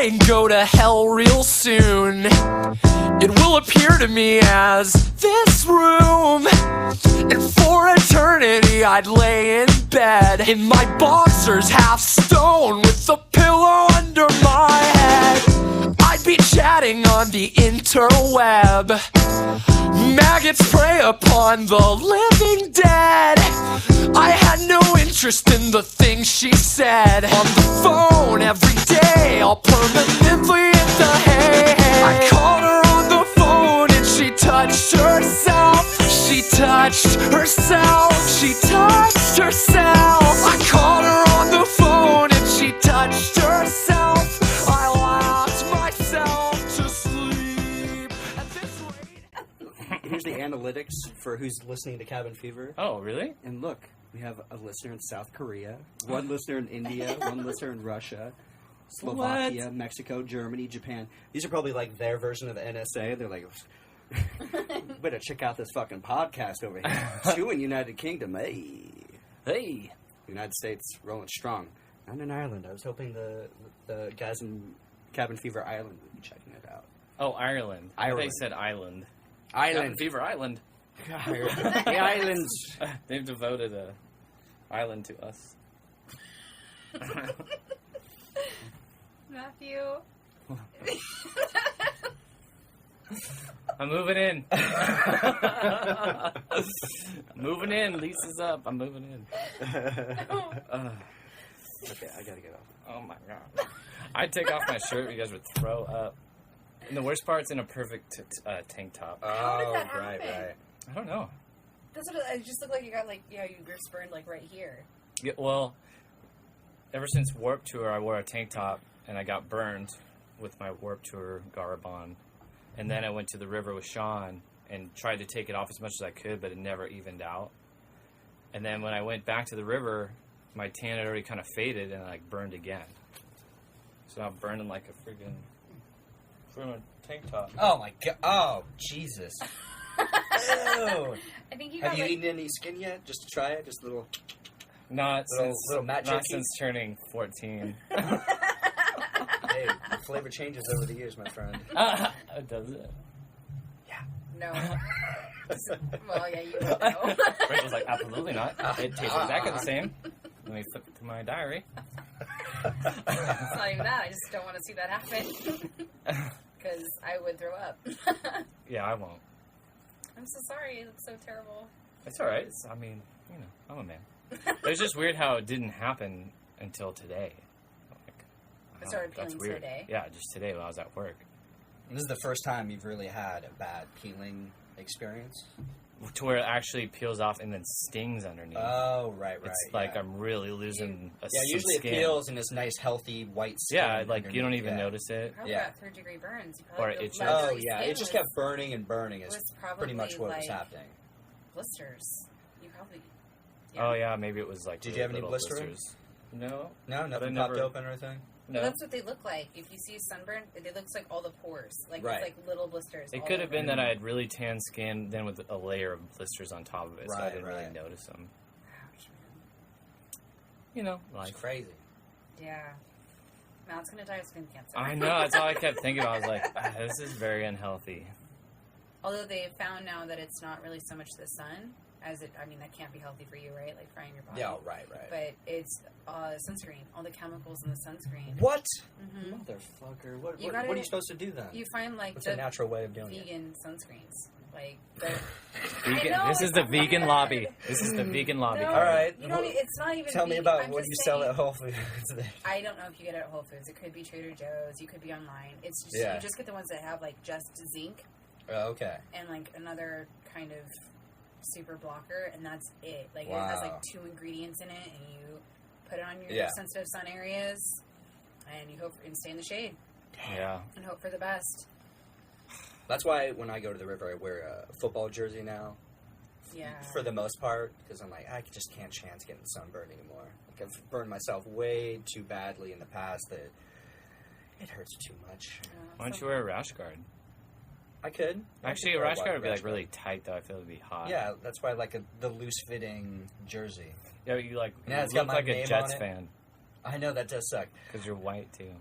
die and go to hell real soon. It will appear to me as this room, and for eternity I'd lay in bed in my boxers, half stone, with a pillow under my head. I'd be chatting on the interweb. Maggots prey upon the living dead. I had no interest in the things she said. On the phone every day, all permanently in the hay. I called her on the phone and she touched herself. She touched herself. She touched herself. I called her on the phone and she touched herself. I laughed myself to sleep. At this rate. Here's the analytics for who's listening to Cabin Fever. Oh, really? And look, we have a listener in South Korea, one listener in India, one listener in Russia, Slovakia, Mexico, Germany, Japan. These are probably like their version of the NSA. They're like, better check out this fucking podcast over here. Two in United Kingdom. Hey. United States rolling strong. Not in Ireland. I was hoping the guys in Cabin Fever Island would be checking it out. Oh, Ireland. Ireland. They said Island. Island. Cabin Fever Island. The islands. They've devoted a island to us. Matthew. I'm moving in. I'm moving in. Lisa's up. I'm moving in. Okay, I gotta get off. Oh my god. I'd take off my shirt. You guys would throw up. And the worst part's in a perfect tank top. How did that right. I don't know. That's what it just looked like. You got like, you were burned like right here. Yeah, well, ever since Warped Tour, I wore a tank top, and I got burned with my Warped Tour garb on. And then I went to the river with Sean and tried to take it off as much as I could, but it never evened out. And then when I went back to the river, my tan had already kind of faded and like burned again. So now I'm burning like a friggin' tank top. Oh my god! Oh Jesus! Ew. I think you got Have you like, eaten any skin yet? Just to try it, just a little. Not Little Matt not jerky? since turning 14. Hey, the flavor changes over the years, my friend. Does it? no. Well, yeah, you would know. Rachel's like, absolutely not. It tastes exactly the same. Let me flip it to my diary. It's not even that. I just don't want to see that happen. Because I would throw up. Yeah, I won't. I'm so sorry. It looks so terrible. It's all right. I mean, I'm a man. It's just weird how it didn't happen until today. It started That's peeling weird. today. Yeah, just today when I was at work. This is the first time you've really had a bad peeling experience. To where it actually peels off and then stings underneath. Oh, right. It's like I'm really losing some usually skin. it peels in this nice, healthy white skin. Yeah, like you don't underneath, even notice it. Probably got third-degree burns. You Or probably itches. my Oh, yeah. skin It just was- kept burning and burning. Is was probably pretty much what was like happening. blisters. You probably. Oh, yeah, maybe it was like Did really you have any little blistering? blisters. No. No, nothing never- popped open or anything? No. That's what they look like. If you see sunburn, it looks like all the pores. Like Right. it's like little blisters. It all could have over. been that I had really tan skin, then with a layer of blisters on top of it, so I Right, didn't really right. notice them. Ouch, man. You know, It's like crazy. Yeah. Matt's gonna die of skin cancer. I know. That's all I kept thinking about. I was like, this is very unhealthy. Although they have found now that it's not really so much the sun as it. I mean, that can't be healthy for you, right? Like frying your body. Yeah, right. But it's sunscreen. All the chemicals in the sunscreen. What? Mm-hmm. Motherfucker. What You are gotta- you supposed to do then? You find like What's the a natural way of doing it? vegan sunscreens. Like the, Vegan, know, this is it's the not vegan bad. lobby. This is the vegan lobby. No, All right. You don't. It's not even. Tell me vegan. about I'm what just you sell saying- at Whole Foods. I don't know if you get it at Whole Foods. It could be Trader Joe's. You could be online. It's just Yeah. you just get the ones that have like just zinc Okay. and like another kind of super blocker, and that's it. Like Wow. it has like 2 ingredients in it, and you put it on your Yeah. sensitive sun areas, and you hope and stay in the shade Yeah. and hope for the best. That's why when I go to the river, I wear a football jersey now. Yeah. For the most part, because I'm like, I just can't chance getting sunburned anymore. Like I've burned myself way too badly in the past that it hurts too much. Why don't you wear a rash guard? I could. Actually, a rash guard would be like really tight, though. I feel it would be hot. Yeah, that's why I like the loose-fitting jersey. Yeah, you like Yeah, you it's got look my like a name Jets on it. fan I know that does suck. because you're white too.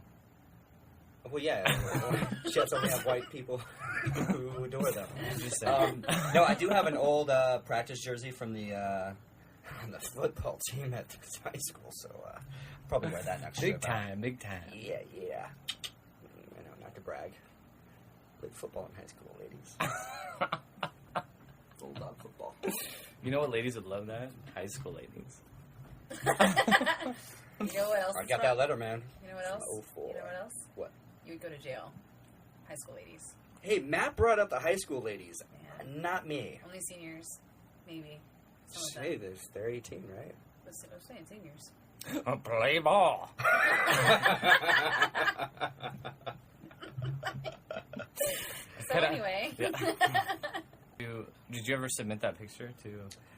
Well, yeah. Jets only have white people who adore them. Did you say? No, I do have an old practice jersey from the football team at high school, so I'll probably wear that next year. Big time, big time. Yeah. I know, not to brag. Played football in high school, ladies. Bulldog football. You know what ladies would love that? High school ladies. You know what else? I got that letter, man. You know what else? Oh, four. You know what else? What? You would go to jail. High school ladies. Hey, Matt brought up the high school ladies. Yeah. Not me. Only seniors, maybe. Some of them. Hey, they're 18, right? I was saying seniors. Play ball. So anyway. Did you ever submit that picture to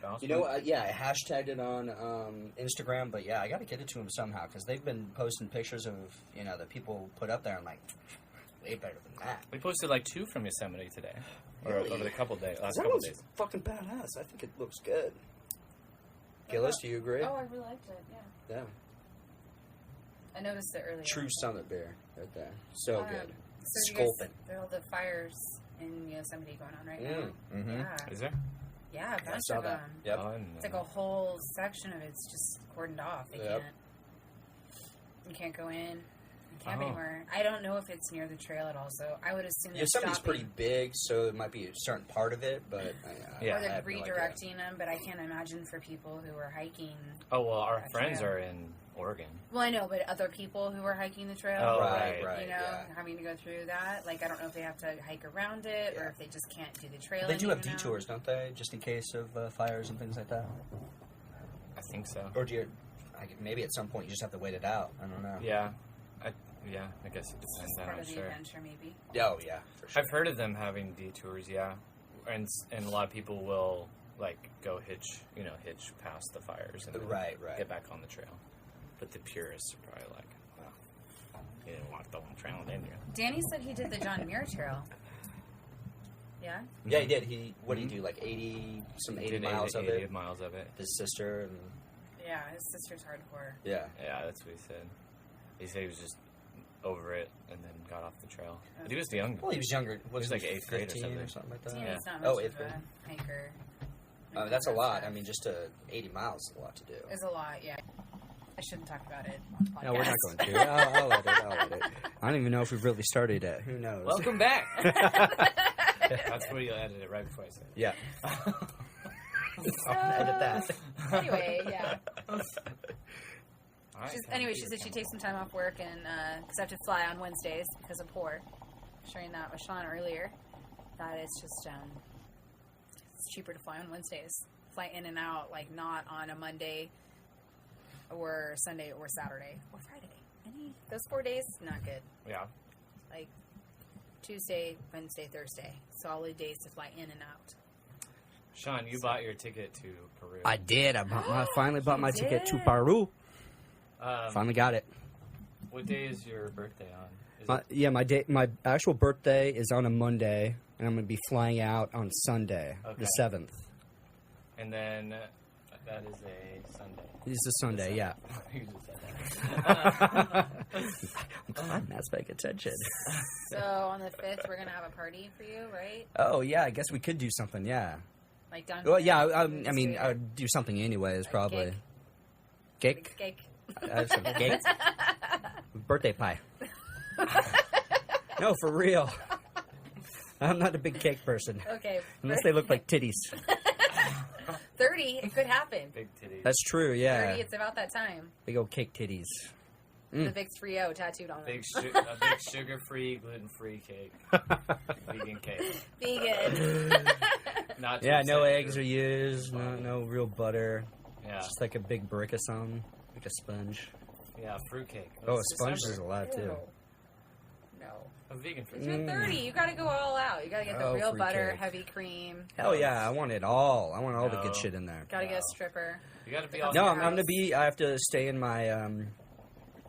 Bounce? You know, yeah, I hashtagged it on Instagram, but yeah, I got to get it to them somehow because they've been posting pictures of, that people put up there. I'm like, way better than that. We posted like 2 from Yosemite today. Really? Or over the last couple That days. fucking badass. I think it looks good. Gillis, do you agree? Oh, I really liked it, yeah. Yeah. I noticed it earlier. True summit beer right there. So good. So you guys, Sculpin. there are all the fires in Yosemite going on right now. Mm-hmm. Yeah. Is there? Yeah, a I bunch saw of that. them. Yep. Oh, I didn't know. It's like a whole section of it's just cordoned off. Yep. You can't go in. You can't Oh. anywhere. I don't know if it's near the trail at all, so I would assume that Yosemite's stopping, pretty big, so it might be a certain part of it, but Yeah. or I they're have no idea. redirecting them, but I can't imagine for people who are hiking. Oh, well, our That's friends right. are in Oregon. Well, I know, but other people who are hiking the trail, Oh, Right, right. you know, yeah. having to go through that. Like, I don't know if they have to hike around it or if they just can't do the trail. They do have even now. detours, don't they? Just in case of fires and things like that. I think so. Or do you? Maybe at some point you just have to wait it out. I don't know. Yeah. I guess it It's depends. just I'm part not of the sure. adventure, maybe. Oh yeah, for sure. I've heard of them having detours, yeah. And a lot of people will, like, go hitch past the fires and then Right. get back on the trail. But the purists are probably like, well, you didn't walk the whole trail, didn't you? Danny said he did the John Muir Trail. Yeah? Yeah, he did. What did he do? Like 80 miles of 80 it. miles of it. His sister and Yeah, his sister's hardcore. yeah. Yeah, that's what he said. He said he was just over it and then got off the trail. But he was young. Well, he was younger. Was was like 8th grade or 15 something. like that. Danny's not Oh, much eighth of grade. a hiker. That's a lot. I mean, just 80 miles is a lot to do. It's a lot, yeah. I shouldn't talk about it on the podcast. No, we're not going to. I'll let it. I don't even know if we've really started yet. Who knows? Welcome back. That's where you'll edit it right before I say it. Yeah. I'll edit that. Anyway, yeah. All right, Anyway, she said she takes some time off work and because I have to fly on Wednesdays because of poor. Sharing that with Sean earlier, that it's just it's cheaper to fly on Wednesdays. Fly in and out, like not on a Monday or Sunday or Saturday or Friday. Those 4 days, not good. Yeah. Like Tuesday, Wednesday, Thursday, solid days to fly in and out. Sean, you bought your ticket to Peru. I did. I finally bought my ticket to did. Peru. Um, Finally got it. What day is your birthday on? Is it, My actual birthday is on a Monday, and I'm going to be flying out on Sunday, Okay. the 7th. and then that is a Sunday. It's a Sunday, yeah. You just said that. I'm glad Matt's paying attention. So on the 5th, we're gonna have a party for you, right? Oh, yeah, I guess we could do something, yeah. Like down. Well, yeah, here, I we mean, just I would do something anyways, Like probably. cake. Cake? Cake. I have some cake. Birthday pie. No, for real. I'm not a big cake person. Okay. Unless they look like titties. 30, it could happen. Big titties. That's true, yeah. 30, it's about that time. Big old cake titties. The big 3-0 tattooed on them. a big sugar-free, gluten-free cake. Vegan cake. Vegan. Not to Yeah, no upset eggs are your used, body. no real butter. Yeah, Just like a big brick of something, like a sponge. yeah, fruitcake. Oh, a It's sponge December. is a lot, too. Ew. No. A vegan fruit. You're 30. You gotta go all out. You gotta get the Oh, real free butter, cake. heavy cream. Hell yeah, I want it all. I want all the No. good shit in there. Gotta get No. a stripper. You gotta be all. No, your I'm gonna house. be. I have to stay in my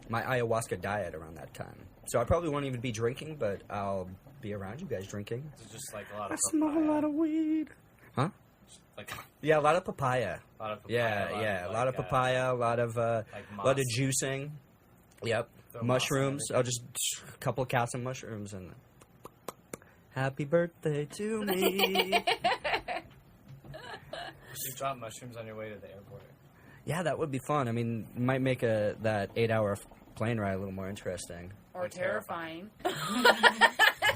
my ayahuasca diet around that time. So I probably won't even be drinking, but I'll be around you guys drinking. It's just like a lot I of smell a papaya. lot of weed. Huh? Like Yeah, a lot of papaya. a lot of papaya. Yeah, a lot of like, papaya, a lot of like lot of moss. juicing. Yep. Throw mushrooms. moss on I'll just a couple of cats and mushrooms and happy birthday to me. You drop mushrooms on your way to the airport. Yeah, that would be fun. I mean, it might make that 8-hour plane ride a little more interesting. Or terrifying.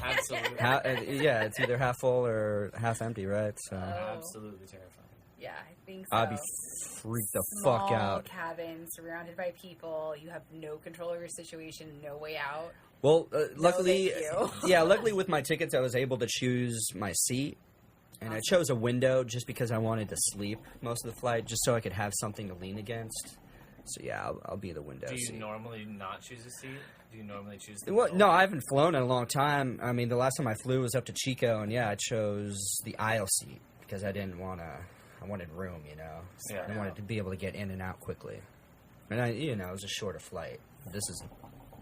Absolutely. Yeah, it's either half full or half empty, right? So Absolutely terrifying. Yeah, I think so. I'd be freaked the Small fuck out. cabin, surrounded by people. You have no control over your situation, no way out. Well, luckily, thank you. yeah, luckily with my tickets, I was able to choose my seat. And I chose a window just because I wanted to sleep most of the flight, just so I could have something to lean against. So yeah, I'll be the window Do you seat. normally not choose a seat? Do you normally choose the Well, middle? no, I haven't flown in a long time. I mean, the last time I flew was up to Chico, and yeah, I chose the aisle seat because I didn't want to. I wanted room, you know. Yeah. I wanted to be able to get in and out quickly. And it was a shorter flight. This is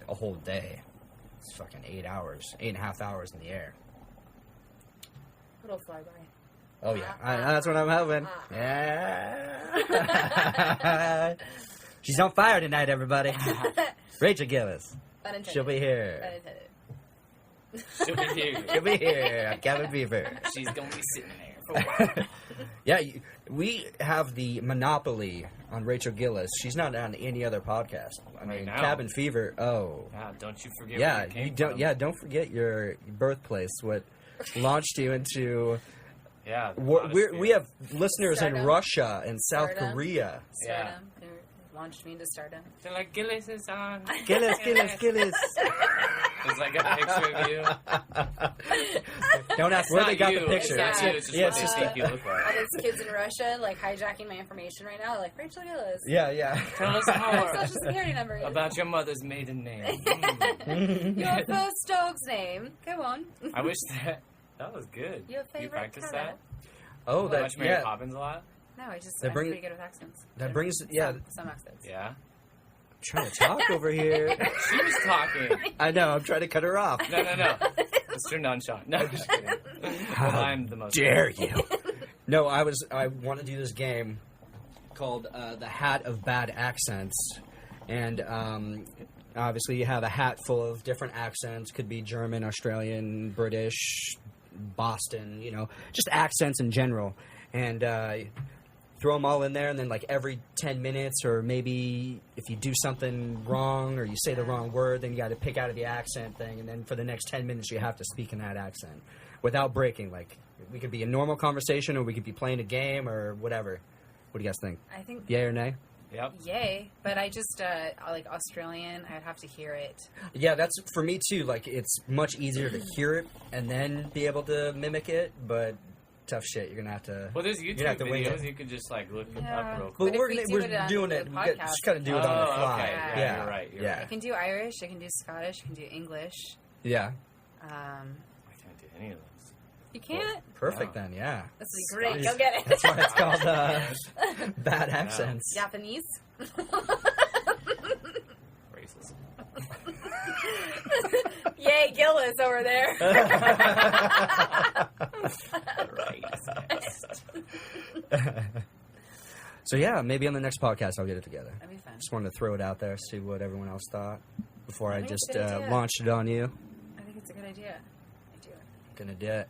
a whole day. It's fucking 8 hours, 8.5 hours in the air. It'll fly by. Oh yeah, that's what I'm hoping. Yeah. She's on fire tonight, everybody. Rachel Gillis. Unintended. She'll be here. Unintended. She'll be here. She'll be here. I'm Kevin Beaver. She's gonna be sitting there for a while. Yeah, we have the monopoly on Rachel Gillis. She's not on any other podcast. I mean, now. Cabin Fever. Oh, Yeah, don't you forget yeah. where you came You don't. from. Yeah, don't forget your birthplace. What launched you into? Yeah. the We have listeners in Stardom. Russia and South Stardom. Korea. Yeah. Stardom. They launched me into stardom. They're like, Gillis is on. Gillis. There's like a picture of you. Don't ask It's where not they got you. the picture. It's not you. It's just Yeah, what they it's think you look All like. those kids in Russia, like, hijacking my information right now, like, Rachel Gillis. yeah. Tell us My more social security number is. about your mother's maiden name. Your first dog's name. Go on. I wish that was good. Your You favorite practice color. that? Oh, You that watch Mary yeah. Poppins a lot? No, I'm That brings- pretty good with accents. That brings yeah. Some accents. Yeah. Trying to talk over here. She was talking. I know. I'm trying to cut her off. No. Mr. Nunshot. No, I'm just kidding. Well, I'm the most. Dare you? No, I want to do this game called the Hat of Bad Accents, and obviously you have a hat full of different accents. Could be German, Australian, British, Boston. Just accents in general, and throw them all in there, and then like every 10 minutes, or maybe if you do something wrong or you say the wrong word, then you got to pick out of the accent thing, and then for the next 10 minutes you have to speak in that accent without breaking. Like, we could be a normal conversation, or we could be playing a game, or whatever. What do you guys think? I think Yay or nay? Yep. yay, but I just like Australian. I'd have to hear it. Yeah, that's for me too. Like, it's much easier to hear it and then be able to mimic it, but tough shit. You're gonna have to. Well, there's You're YouTube gonna have to wing videos. it. You could just like look it Yeah. up real But quick. if we're we do we're it on doing the it. We podcast, just gotta do it on the Oh, fly. okay. Yeah, Yeah, you're right, you're yeah, I can do Irish. I can do Scottish. I can do English. yeah. I can't do any of those. You can't. Perfect No. then. Yeah. That's great. Scottish. Go get it. That's why it's called bad accents. Japanese. Racist. Yay, Gillis over there. So yeah, maybe on the next podcast I'll get it together. That'd be fun. Just wanted to throw it out there, see what everyone else thought before I think it's just a good idea. launched it on you. I think it's a good idea. I do. Gonna do it.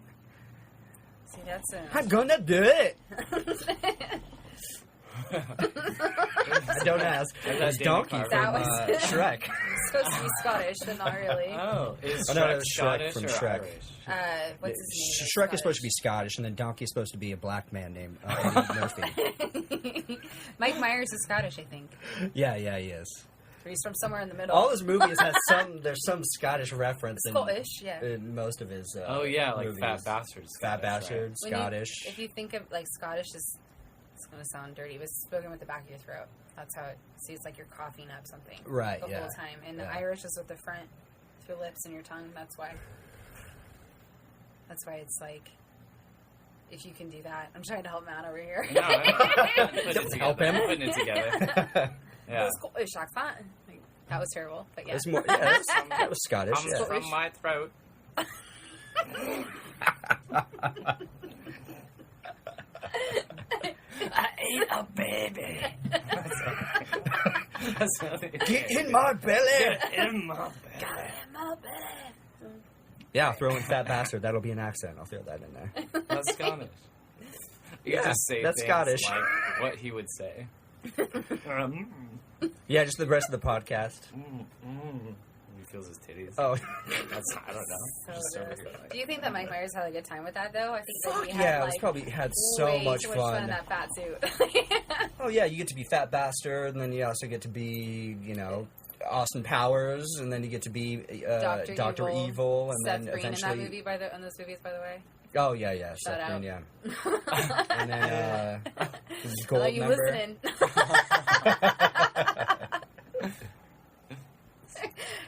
See, that's I'm gonna do it. I don't ask. Is that That's David Donkey Carver? from That was- Shrek. It's supposed to be Scottish, but not really. Oh, is Oh, no, Shrek it was Shrek Scottish from or Shrek. Irish? What's his name? Shrek is supposed to be Scottish, and then Donkey's supposed to be a black man named Eddie Murphy. Mike Myers is Scottish, I think. Yeah, he is. He's from somewhere in the middle. All his movies has there's some Scottish reference Scottish, yeah. in most of his Oh yeah, like movies. Fat Bastards. Fat Scottish, right? Bastard, When you- Scottish. if you think of like Scottish is, it's going to sound dirty, but spoken with the back of your throat. That's how it seems like you're coughing up something Right, the yeah. whole time. And Yeah. Irish is with the front, with your lips and your tongue. That's why it's like, if you can do that. I'm trying to help Matt over here. No, I'm putting it Don't help together. him. I'm putting it together. Yeah. It was Scottish accent. Like, that was terrible, but yeah. It's more, yeah, that was Scottish. Comes Yeah. from my throat. I ate a baby. That's funny. Get in my belly. Get in my belly. In my belly. Yeah, throw in fat bastard. That'll be an accent. I'll throw that in there. That's Scottish. You Yeah, just say that's things Scottish. like what he would say. Yeah, just the rest of the podcast. He feels his titties. Oh, That's, I don't know. So Just over gross. here, like- Do you think that Mike Myers had a good time with that, though? I think that he had, yeah, like, it's probably had so way much too much fun in fun. that fat suit. Oh yeah, you get to be fat bastard, and then you also get to be, Austin Powers, and then you get to be Dr. Evil, and Seth then Green eventually. in that movie, in those movies, by the way. Oh yeah, Shout Seth out. Green, yeah. And then Gold Hello, you member. listening?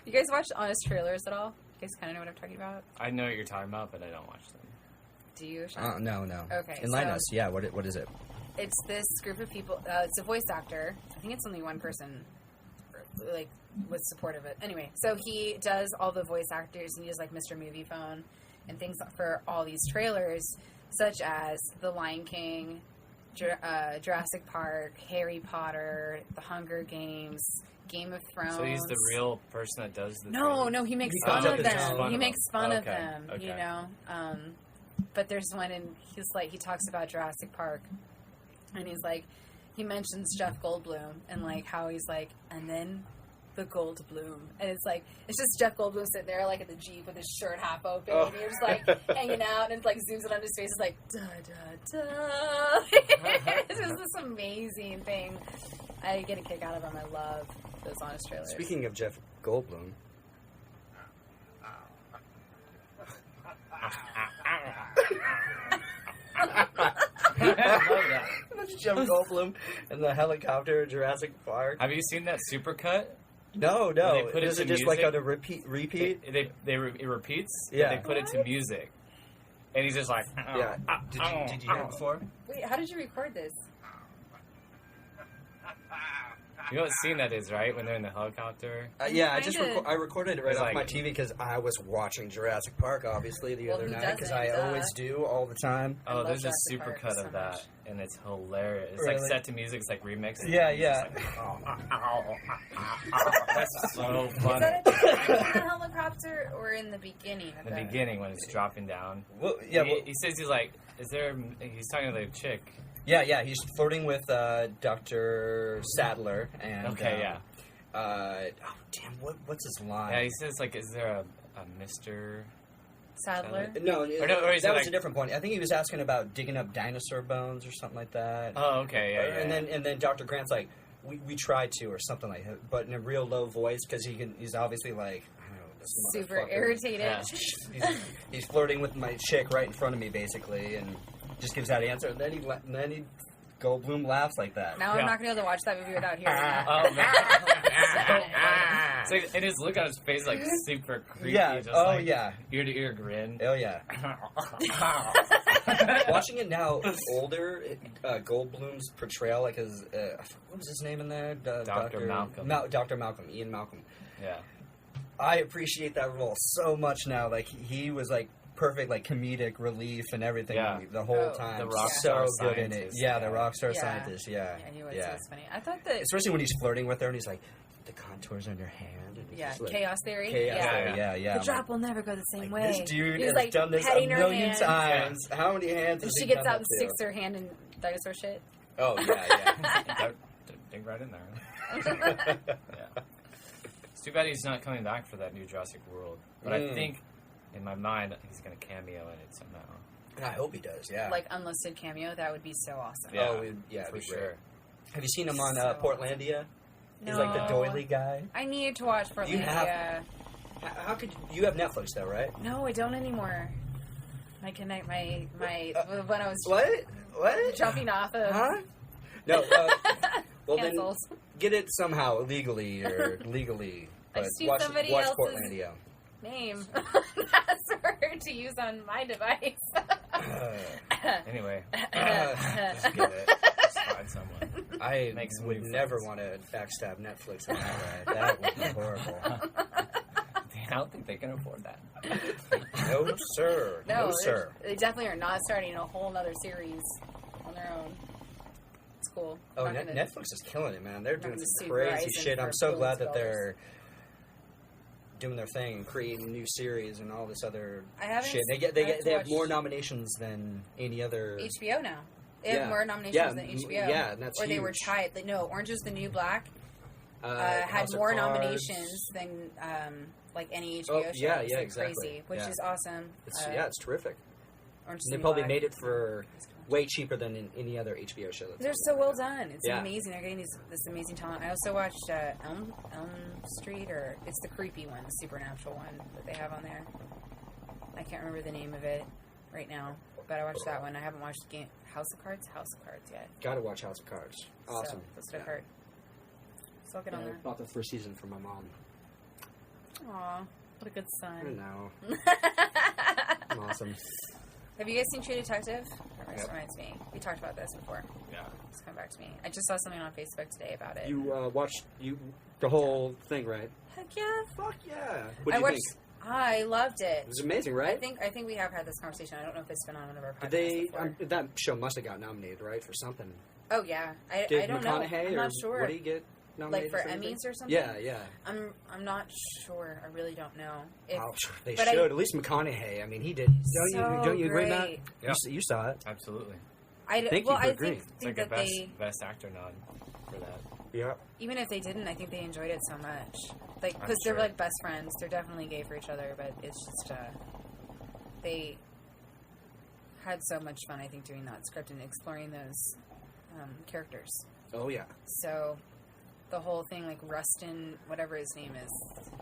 You guys watch Honest Trailers at all? You guys kind of know what I'm talking about? I know what you're talking about, but I don't watch them. Do you, Sean? No. Okay, Enlighten so- us. Yeah. What is it? It's this group of people. It's a voice actor. I think it's only one person, like, with support of it. Anyway, so he does all the voice actors, and he does, like, Mr. Movie Phone and things for all these trailers, such as The Lion King, Jurassic Park, Harry Potter, The Hunger Games, Game of Thrones. So he's the real person that does the No, he makes He fun comes up of with his them. own. He makes fun of Okay, them, okay. you know. But there's one, and he talks about Jurassic Park, and he's like, he mentions Jeff Goldblum, and like how he's like, and then the Goldblum, and it's like, it's just Jeff Goldblum sitting there like at the Jeep with his shirt half open, and you're just like hanging out, and it like zooms in on his face, it's like da da da. It's just this amazing thing. I get a kick out of them. I love those Honest Trailers. Speaking of Jeff Goldblum. That's Jeff Goldblum in the helicopter in Jurassic Park. Have you seen that supercut? No. When they put it Is to it just like music? on a repeat? It repeats. Yeah. But they put it to music, and he's just like, Yeah. Did you hear it before? Wait, how did you record this? You know what scene that is, right? When they're in the helicopter. Yeah, I Kinda. I recorded it right It's off like- my TV because I was watching Jurassic Park obviously the Well, other who night because doesn't, I duh. always do all the time. I Oh, love there's a Jurassic Park supercut so of that, much. and it's hilarious. It's like Really? set to music. It's like remix. Yeah, It's yeah. like, that's so Is funny. that in the helicopter or in the beginning? In the beginning, when it's dropping down. Well, yeah, He says he's like, is there? He's talking to the chick. yeah. He's flirting with Dr. Sadler and. Okay, yeah. Oh damn! What's his line? Yeah, he says like, is there a Mr. Sadler. No, Or is that it was like- a different point. I think he was asking about digging up dinosaur bones or something like that. Oh, okay, yeah. And then Dr. Grant's like, we tried to or something like that, but in a real low voice because he's obviously like, I don't know, this Super motherfucker. irritated. Yeah. He's flirting with my chick right in front of me basically, and just gives that answer. And then he Goldblum laughs like that. Now Yeah. I'm not going to be able to watch that movie without hearing that. Oh man. So funny. It's like, and his look on his face like super creepy. Yeah. Just Oh like yeah. Ear to ear grin. Oh yeah. Watching it now, older, Goldblum's portrayal, like his, what was his name in there? Dr. Malcolm. Dr. Malcolm, Ian Malcolm. Yeah. I appreciate that role so much now. Like he was like perfect, like comedic relief and everything Yeah. the whole Oh, time. the rock so star good in it. scientist, Yeah, the yeah. rock star Yeah. scientist. Yeah, Yeah, he was. It was funny. I thought that. Especially when he's flirting with her and he's like, the contours on your hand. And he's Yeah, just like, chaos theory. Chaos yeah. theory. Yeah. The I'm drop will never go the same like, way. this dude He was, has like, done this a petting her million hands. times. How many hands? And has she he gets done out that and to? sticks her hand in dinosaur shit. Oh yeah. Dig right in there. Yeah. It's too bad he's not coming back for that new Jurassic World. But I think, in my mind, he's going to cameo in it somehow. I hope he does. Yeah. Like unlisted cameo, that would be so awesome. Yeah. Oh, yeah, For it'd be sure. great. Have you seen him on So Portlandia? He's like the No. doily guy. I need to watch Portlandia. You have- How could you have Netflix though, right? No, I don't anymore. My connect my when I was What? jumping off of Huh? No. Well, then cancels. get it somehow legally or legally. I've But seen watch somebody watch else's- Portlandia. Name password to use on my device. Anyway, Just get it. just find someone. I Make some would new never friends. want to backstab Netflix in that way. That would be horrible. I don't think they can afford that. No, sir. No, sir. They definitely are not starting a whole other series on their own. It's cool. cool. Oh, I'm not gonna- Netflix is killing it, man. They're not doing gonna some sue crazy Verizon shit. for I'm so glad billions that of they're doing their thing and creating new series and all this other I haven't shit. I have to They have watch more nominations than any other. HBO now. They Yeah. have more nominations Yeah, than HBO. yeah, and that's or they were huge. tied. No, Orange is the New Black had House of more Cards. nominations than like any HBO show. yeah, It's, yeah, like, exactly. crazy, which Yeah. is awesome. It's terrific. Orange is And the they New probably Black. made it for way cheaper than in any other HBO show. That's They're on so right well now. done. It's Yeah. amazing. They're getting this amazing talent. I also watched Elm Street, or it's the creepy one, the supernatural one that they have on there. I can't remember the name of it right now, but I watched that one. I haven't watched House of Cards yet. Gotta watch House of Cards. Awesome. So, that's what I've heard. So I'll get on I there. bought the first season for my mom. Aw, what a good I son. know. I'm awesome. Have you guys seen True Detective? That Yep. reminds me. We talked about this before. Yeah. It's come back to me. I just saw something on Facebook today about it. You watched the whole thing, right? Heck yeah. Fuck yeah. What I do you watched. think? I loved it. It was amazing, I right? think we have had this conversation. I don't know if it's been on one of our podcasts Did they? before. That show must have got nominated, right, for something. Oh yeah, I Did don't know. McConaughey I'm or not sure. what do you get nominated Like for anything? Emmys or something? Yeah. I'm not sure. I really don't know. If, Oh, they but should. At least McConaughey. I mean, he did. Don't you agree, Matt? great. Yeah. You saw it. Absolutely. Thank you well, for I agreeing. It's think like a that they, best actor nod for that. Yeah. even if they didn't, I think they enjoyed it so much. Like, I'm because they're sure. like best friends. They're definitely gay for each other, but it's just they had so much fun. I think doing that script and exploring those characters. Oh yeah. So the whole thing, like Rustin, whatever his name is,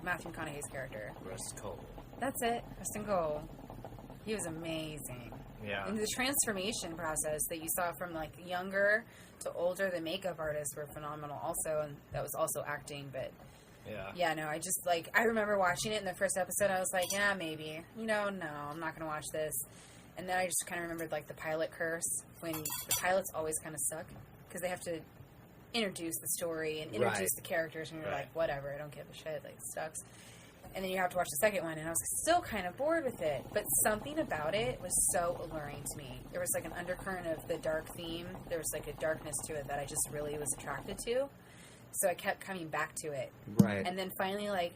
Matthew McConaughey's character. Russ Cole. That's it, Rustin Cole. He was amazing. Yeah. And the transformation process that you saw from like younger to older, the makeup artists were phenomenal also, and that was also acting. But Yeah. yeah, no, I just like, I remember watching it in the first episode. I was like, yeah, maybe, no, I'm not gonna watch this. And then I just kind of remembered like the pilot curse, when the pilots always kind of suck because they have to introduce the story and introduce Right. the characters, and you're Right. like, whatever, I don't give a shit, like, it sucks. And then you have to watch the second one, and I was still kind of bored with it. But something about it was so alluring to me. There was like an undercurrent of the dark theme. There was like a darkness to it that I just really was attracted to. So I kept coming back to it. Right. And then finally, like,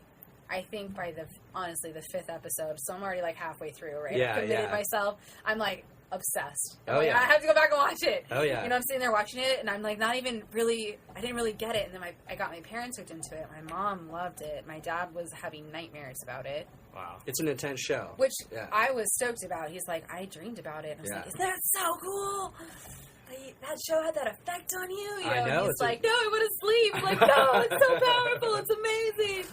I think by honestly, the 5th episode, so I'm already like halfway through, right? Yeah, I've committed yeah. myself. I'm like obsessed. I'm Oh, like, yeah. I have to go back and watch it. Oh yeah. You know, I'm sitting there watching it, and I'm like, not even really, I didn't really get it. And then I got my parents hooked into it. My mom loved it. My dad was having nightmares about it, Wow. It's an intense show. which Yeah. I was stoked about. He's like, I dreamed about it. And I was Yeah. like, isn't that so cool? That show had that effect on you? You know, I know, And he's it's a- like, no, I want to sleep. I'm like, no, it's so powerful. It's amazing.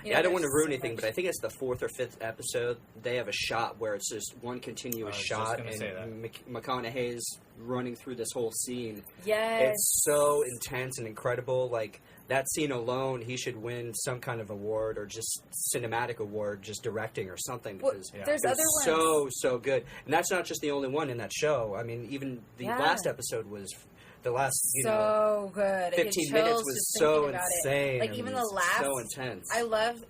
You know, Yeah, I don't there's want to just ruin so anything, much. but I think it's the 4th or 5th episode. They have a shot where it's just one continuous I was just shot, gonna and say that. McConaughey's running through this whole scene. Yes. It's so intense and incredible. Like, that scene alone, he should win some kind of award or just cinematic award, just directing or something, Well, because Yeah. there's it's other ones. so good. And that's not just the only one in that show. I mean, even the Yeah. last episode was the last, So good. I get 15 chills minutes was just so thinking about it. insane. Like, and even the it's last- so intense. I love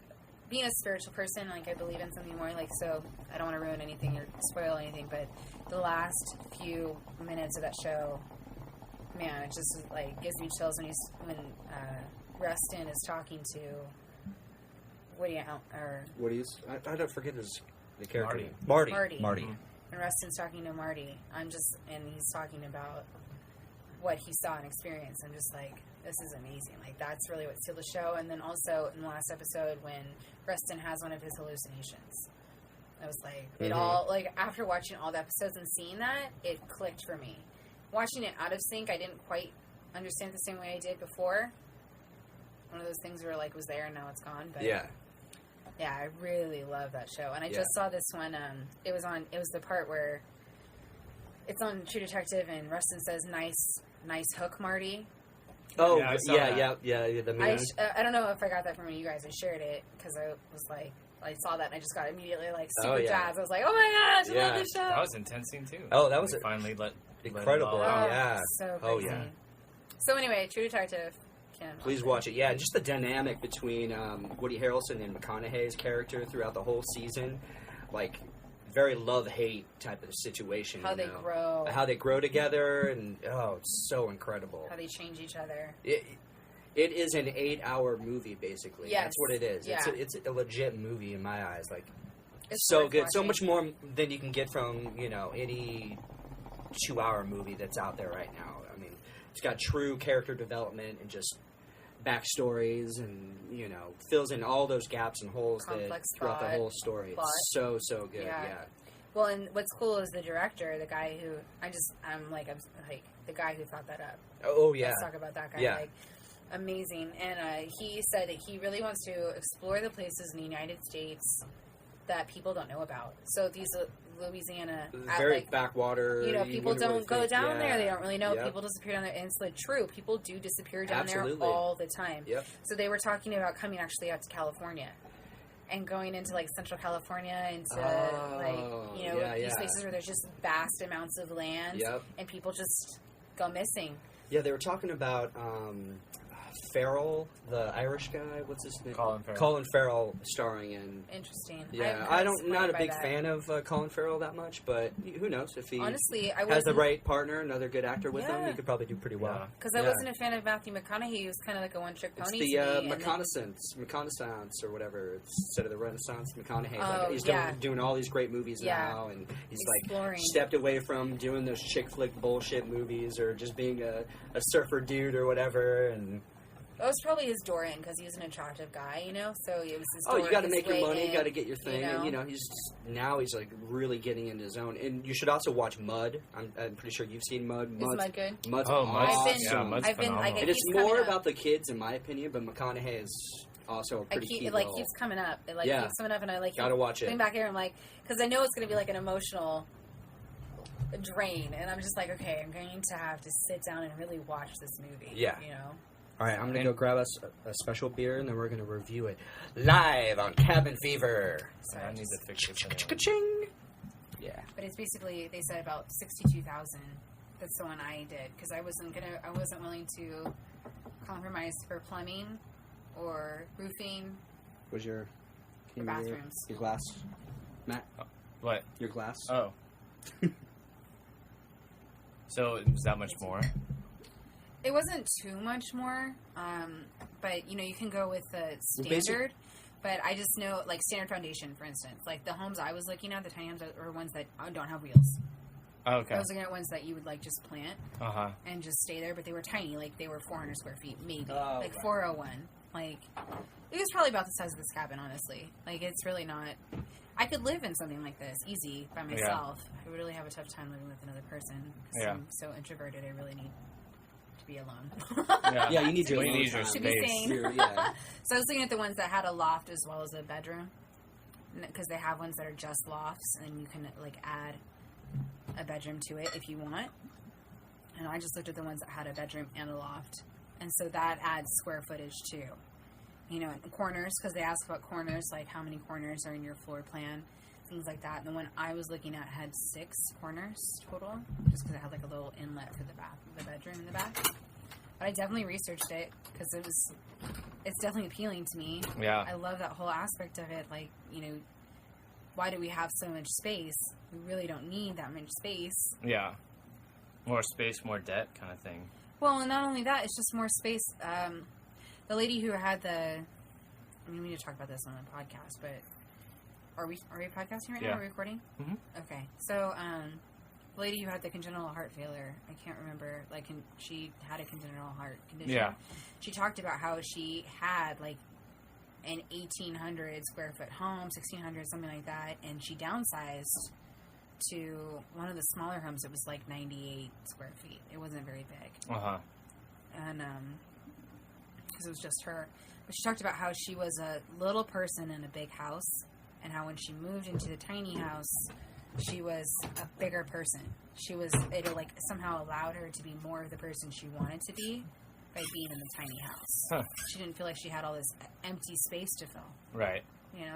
being a spiritual person. Like, I believe in something more. Like, so I don't want to ruin anything or spoil anything, but the last few minutes of that show, man, it just like gives me chills when Rustin is talking to Woody or What is? I don't forget the character. Marty. name. Marty. Marty. Mhm. and Rustin's talking to Marty. And he's talking about what he saw and experienced. I'm just like, this is amazing. Like, that's really what sealed the show. And then also in the last episode when Rustin has one of his hallucinations, I was like, it Mhm. all, like, after watching all the episodes and seeing that, it clicked for me. Watching it out of sync, I didn't quite understand it the same way I did before. One of those things where, like, was there and now it's gone. But Yeah. yeah, I really love that show. And I Yeah. just saw this one, it was the part where it's on True Detective and Rustin says, nice hook, Marty. Oh, Yeah, I saw yeah, that. the man. I don't know if I got that from you guys. I shared it because I was like, I saw that and I just got immediately like super Oh, yeah. jazzed. I was like, oh my gosh, I Yeah. love this show. That was intense scene too. Oh, that was We finally let incredible. It all Oh, out. Yeah. So Oh, crazy. yeah. So anyway, True Detective. Please watch it. Yeah, just the dynamic between Woody Harrelson and McConaughey's character throughout the whole season. Like, very love-hate type of situation. How they grow. How they grow together, and it's so incredible. How they change each other. It is an 8-hour movie, basically. Yes. That's what it is. Yeah. It's a legit movie in my eyes. Like, It's so worth good. So watching. much more than you can get from, any 2-hour movie that's out there right now. I mean, it's got true character development and just backstories and, fills in all those gaps and holes Complex throughout the thought, whole story. plot. It's so, so good. Yeah. Yeah. Well, and what's cool is the director, the guy who I'm the guy who thought that up. Oh, yeah. Let's talk about that guy. Yeah. Like, amazing. And he said that he really wants to explore the places in the United States that people don't know about. So these Louisiana, Very backwater. people wouldn't don't really go think- down yeah. there. They don't really know. Yep. People disappear down there. And it's like true. People do disappear down Absolutely. there all the time. Yep. So they were talking about coming actually out to California and going into like Central California into these places where there's just vast amounts of land Yep. and people just go missing. Yeah, they were talking about Farrell, the Irish guy. What's his name? Colin Farrell. Colin Farrell starring in. Interesting. Yeah, I'm not a disappointed big by that. fan of Colin Farrell that much, but who knows if he Honestly, I has the wasn't right partner, another good actor with him, Yeah. he could probably do pretty well. Yeah. because I wasn't a fan of Matthew McConaughey. He was kind of like a one-trick It's pony. the to me, and then- reconnaissance or whatever. It's instead of the Renaissance, McConaughey. Oh, He's yeah. doing all these great movies Yeah. now, and he's Exploring. like stepped away from doing those chick flick bullshit movies or just being a surfer dude or whatever. And It was probably his door in because he was an attractive guy, So it was his door. you got to his make your way money, you in, got to get your thing, and know? he's like really getting into his own. And you should also watch Mud. I'm pretty sure you've seen Mud. Is Mud good? Mud's Oh, Mud's- awesome. Mud's I've been phenomenal. like, And it's keeps coming more up. about the kids, in my opinion, but McConaughey is also a pretty key It like role. keeps coming up. It Yeah. keeps coming up, and I like Gotta watch it. Coming back here, I'm like, because I know it's going to be like an emotional drain, and I'm just like, okay, I'm going to have to sit down and really watch this movie. Yeah. All right, I'm going to go grab us a special beer, and then we're going to review it live on Cabin Fever. Sorry, I need to fix this. anyway. Cha-ching! Yeah. But it's basically they said about 62,000. That's the one I did because I wasn't willing to compromise for plumbing or roofing. Was your... For bathrooms. Your glass? Matt? What? Your glass? Oh. So it was that much more? It wasn't too much more, but you can go with the standard. But I just know, like standard foundation, for instance, like the homes I was looking at, the tiny homes are ones that don't have wheels. Oh, okay. I was looking at ones that you would like just plant Uh-huh. and just stay there, but they were tiny, like they were 400 square feet, maybe, Oh, like right. 401. Like it was probably about the size of this cabin, honestly. Like it's really not. I could live in something like this easy by myself. I would really have a tough time living with another person. 'Cause Yeah. I'm so introverted. I really need to be alone. Yeah, you need your You own need your time. To be space. sane. Yeah. So I was looking at the ones that had a loft as well as a bedroom, because they have ones that are just lofts, and you can like add a bedroom to it if you want. And I just looked at the ones that had a bedroom and a loft, and so that adds square footage too. Corners, because they ask about corners, like how many corners are in your floor plan, things like that. And the one I was looking at had 6 corners total, just because it had like a little inlet for the bedroom in the back. But I definitely researched it because it's definitely appealing to me. Yeah. I love that whole aspect of it. Like, why do we have so much space? We really don't need that much space. Yeah. More space, more debt kind of thing. Well, and not only that, it's just more space. The lady who had we need to talk about this on the podcast, but are we podcasting right now? Yeah. Are we recording? Mhm. Okay. So, the lady who had the congenital heart failure, I can't remember, she had a congenital heart condition. Yeah. She talked about how she had, an 1,800 square foot home, 1,600, something like that, and she downsized to one of the smaller homes. It was 98 square feet. It wasn't very big. Uh-huh. And, because it was just her. But she talked about how she was a little person in a big house, and how when she moved into the tiny house, she was a bigger person. It somehow allowed her to be more of the person she wanted to be by being in the tiny house. Huh. She didn't feel like she had all this empty space to fill, Right.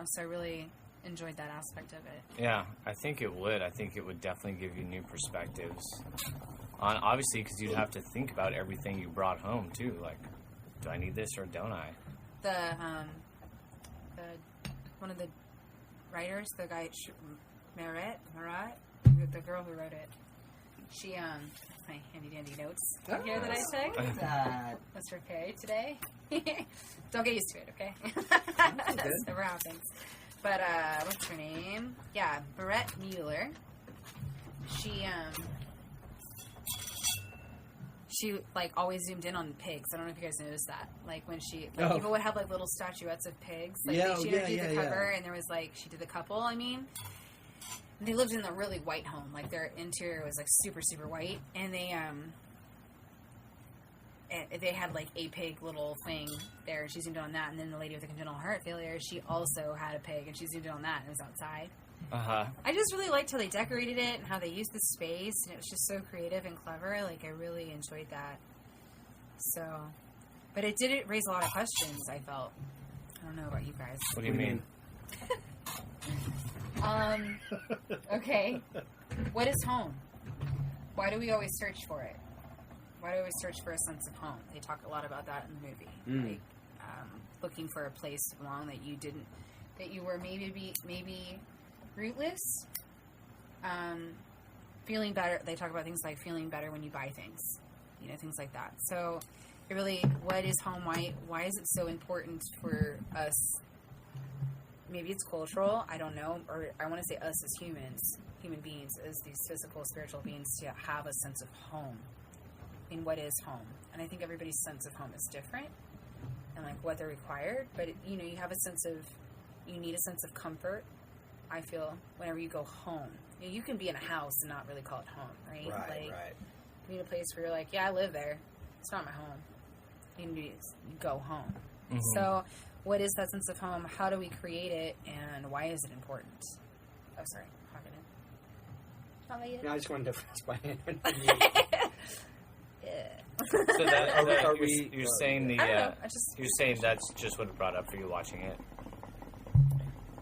so I really enjoyed that aspect of it. Yeah, I think it would. I think it would definitely give you new perspectives on, obviously, because you'd have to think about everything you brought home too. Like, do I need this or don't I? One of the writers, the guy Marat, the girl who wrote it. She my handy dandy notes here that I took. Mr. K today. Don't get used to it, okay? That never happens. But what's her name? Yeah, Brett Mueller. She like always zoomed in on pigs. I don't know if you guys noticed that. Like when people would have like little statuettes of pigs. Like she did the cover, and there was like she did the couple. I mean, they lived in a really white home. Like their interior was like super super white, and they had like a pig little thing there. She zoomed in on that, and then the lady with the congenital heart failure, she also had a pig, and she zoomed in on that, and it was outside. I just really liked how they decorated it and how they used the space, and it was just so creative and clever. Like, I really enjoyed that. So, but it did raise a lot of questions, I felt. I don't know about you guys. What do you mean? Okay. What is home? Why do we always search for it? Why do we always search for a sense of home? They talk a lot about that in the movie. Like, looking for a place to belong that you were maybe rootless, feeling better. They talk about things like feeling better when you buy things, things like that. So, what is home? Why is it so important for us? Maybe it's cultural. I don't know, or I want to say us as human beings, as these physical, spiritual beings, to have a sense of home. In what is home, and I think everybody's sense of home is different, and like what they're required. But you need a sense of comfort. I feel whenever you go home, you can be in a house and not really call it home, right? Right. You need a place where you're like, yeah, I live there. It's not my home. You go home. Mm-hmm. So, what is that sense of home? How do we create it, and why is it important? Oh, sorry, hogging it. No, I just wanted to press my hand. Yeah. So are we? You're saying you're saying that's just what it brought up for you watching it.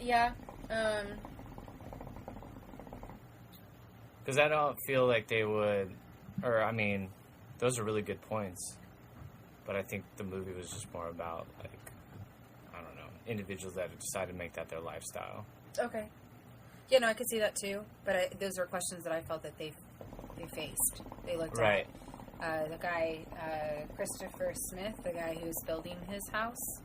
Yeah. Because I don't feel like they would, or I mean, those are really good points. But I think the movie was just more about like, I don't know, individuals that decide to make that their lifestyle. Okay. Yeah, no, I could see that too. But those are questions that I felt that they faced. They looked right. at. The guy, Christopher Smith, the guy who's building his house,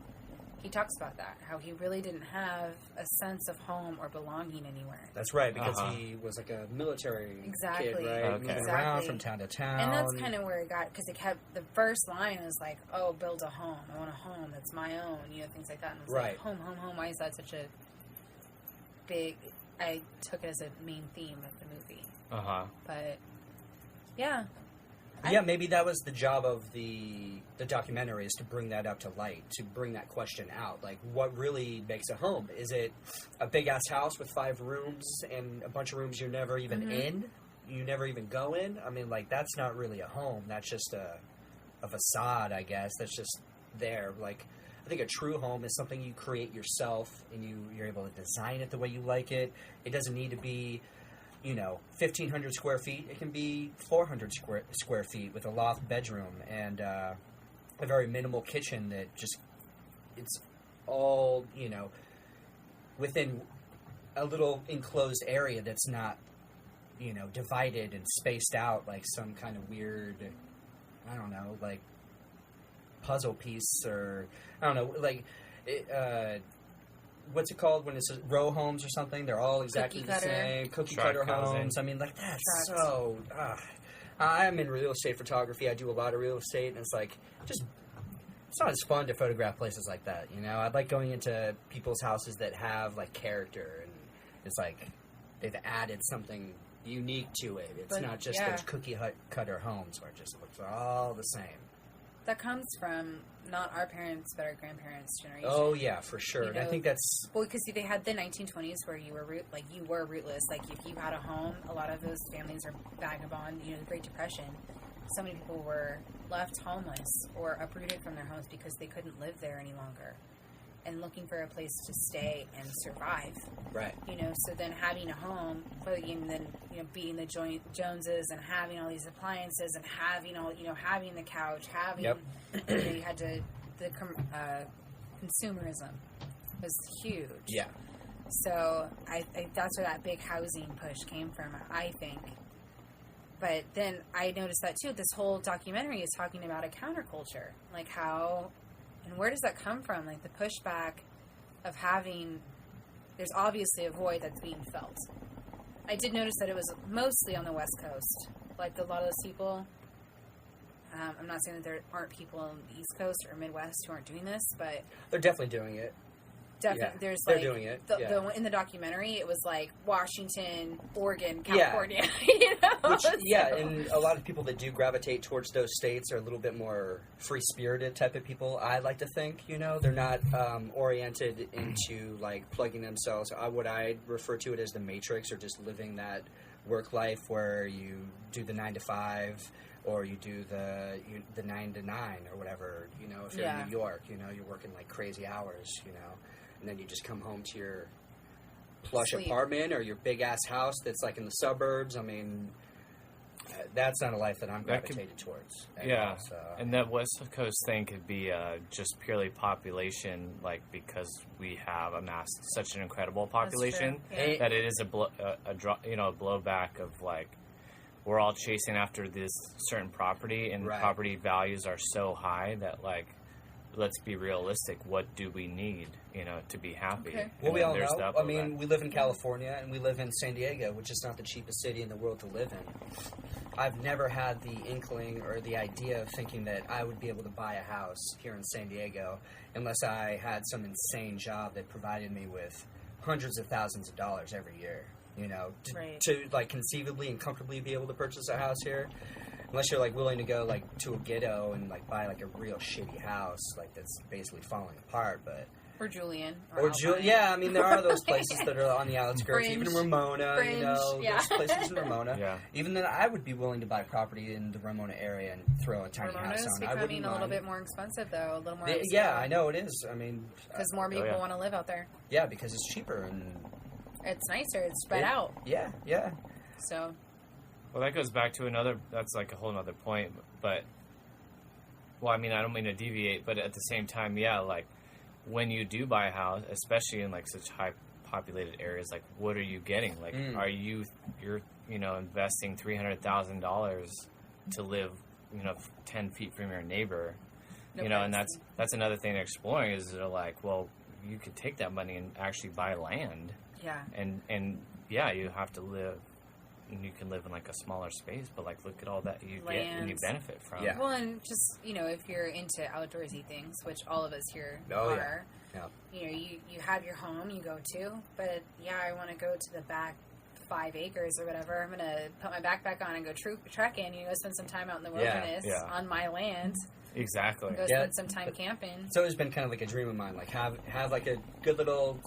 he talks about that, how he really didn't have a sense of home or belonging anywhere. That's right, because he was like a military kid, right? Okay. Moving around from town to town. And that's kind of where it got, because the first line was like, oh, build a home. I want a home that's my own, things like that. And it was like, home. Why is that such a big, I took it as a main theme of the movie. But, yeah. Yeah, maybe that was the job of the documentary, is to bring that up to light, to bring that question out. Like, what really makes a home? Is it a big-ass house with 5 rooms and a bunch of rooms you're never even in? You never even go in? I mean, like, that's not really a home. That's just a facade, I guess. That's just there. Like, I think a true home is something you create yourself, and you're able to design it the way you like it. It doesn't need to be 1,500 square feet. It can be 400 square feet with a loft bedroom and a very minimal kitchen that it's all, within a little enclosed area that's not, divided and spaced out like some kind of weird, I don't know, like puzzle piece, or I don't know, like what's it called when it's row homes or something? They're all exactly the same. Cookie cutter homes. I mean, like, that's so... I'm in real estate photography. I do a lot of real estate, and it's like, it's not as fun to photograph places like that, I like going into people's houses that have, like, character, and it's like they've added something unique to it. It's not just those cookie cutter homes where it just looks all the same. That comes from not our parents, but our grandparents' generation. Oh yeah, for sure. And I think that's because they had the 1920s where you were rootless. Like if you had a home, a lot of those families are vagabond. The Great Depression. So many people were left homeless or uprooted from their homes because they couldn't live there any longer, and looking for a place to stay and survive. Right. So then having a home, and then beating the Joneses and having all these appliances and having having the couch, having you had to consumerism was huge. Yeah. So I that's where that big housing push came from, I think. But then I noticed that too. This whole documentary is talking about a counterculture, like how and where does that come from? Like the pushback of having. There's obviously a void that's being felt. I did notice that it was mostly on the West Coast. Like a lot of those people. I'm not saying that there aren't people on the East Coast or Midwest who aren't doing this, but They're definitely doing it. definitely there's they're like doing it. in the documentary it was like Washington, Oregon, California. Which, So- and a lot of people that do gravitate towards those states are a little bit more free-spirited type of people, I like to think, they're not oriented into, like, plugging themselves. What I refer to it as the matrix, or just living that work life where you do the 9 to 5, or you do the 9 to 9, or whatever, if you're in New York, you're working, like, crazy hours, and then you just come home to your plush apartment or your big-ass house that's, like, in the suburbs. I mean, that's not a life that I'm gravitated towards. Yeah, all, so. and that West Coast thing could be just purely population, like, because we have amassed such an incredible population that it is a blowback of, like, we're all chasing after this certain property, and property values are so high that, like, let's be realistic. What do we need, to be happy? Okay. Well, we all know. I mean, back. we live in California, and we live in San Diego, which is not the cheapest city in the world to live in. I've never had the inkling or the idea of thinking that I would be able to buy a house here in San Diego unless I had some insane job that provided me with hundreds of thousands of dollars every year, to like, conceivably and comfortably be able to purchase a house here. Unless you're, like, willing to go, like, to a ghetto and, like, buy, like, a real shitty house, like, that's basically falling apart, but... Or Julian. Yeah, I mean, there are those places that are on the outskirts, Fringe. even Ramona, Fringe, there's places in Ramona. Yeah. Even then, I would be willing to buy property in the Ramona area and throw a tiny Ramona's house on. I wouldn't becoming a little bit more expensive, though. A little more Yeah, I know it is. I mean... Because more people want to live out there. Yeah, because it's cheaper and... It's nicer. It's spread out. Yeah. So... Well, that goes back to that's like a whole other point, but, well, I mean, I don't mean to deviate, but at the same time, like, when you do buy a house, especially in, like, such high populated areas, like, what are you getting? Like, you're investing $300,000 to live, 10 feet from your neighbor, and that's another thing they're exploring is they're like, well, you could take that money and actually buy land. Yeah. And you have to live. And you can live in, like, a smaller space, but, like, look at all that you get and you benefit from. Yeah. Well, and just, if you're into outdoorsy things, which all of us here are, you have your home you go to, but, I want to go to the back 5 acres or whatever. I'm going to put my backpack on and go trekking, spend some time out in the wilderness on my land. Exactly. Go spend some time camping. It's always been kind of like a dream of mine, like, have like, a good little,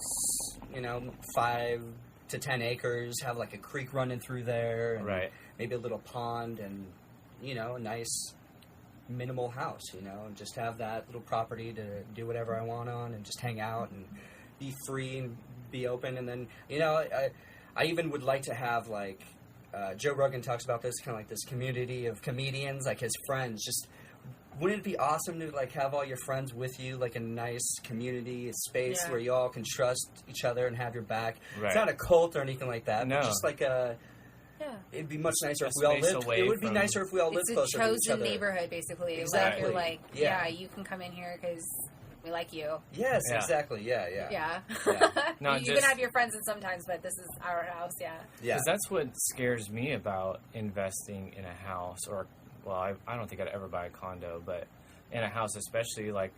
5 to 10 acres, have like a creek running through there, and maybe a little pond, and a nice minimal house, and just have that little property to do whatever I want on, and just hang out and be free and be open. And then I even would like to have, like, Joe Rogan talks about this, kind of like this community of comedians, like his friends. Just wouldn't it be awesome to, like, have all your friends with you, like a nice community, a space where you all can trust each other and have your back? Right. It's not a cult or anything like that, but just like a... Yeah. It'd be much nicer if we all lived... It would be nicer if we all lived closer to each other. It's a chosen neighborhood, basically. Exactly. You're like, you can come in here because we like you. Yes, exactly. Yeah. No, you can have your friends in sometimes, but this is our house, Because that's what scares me about investing in a house, or... Well, I don't think I'd ever buy a condo, but in a house especially, like,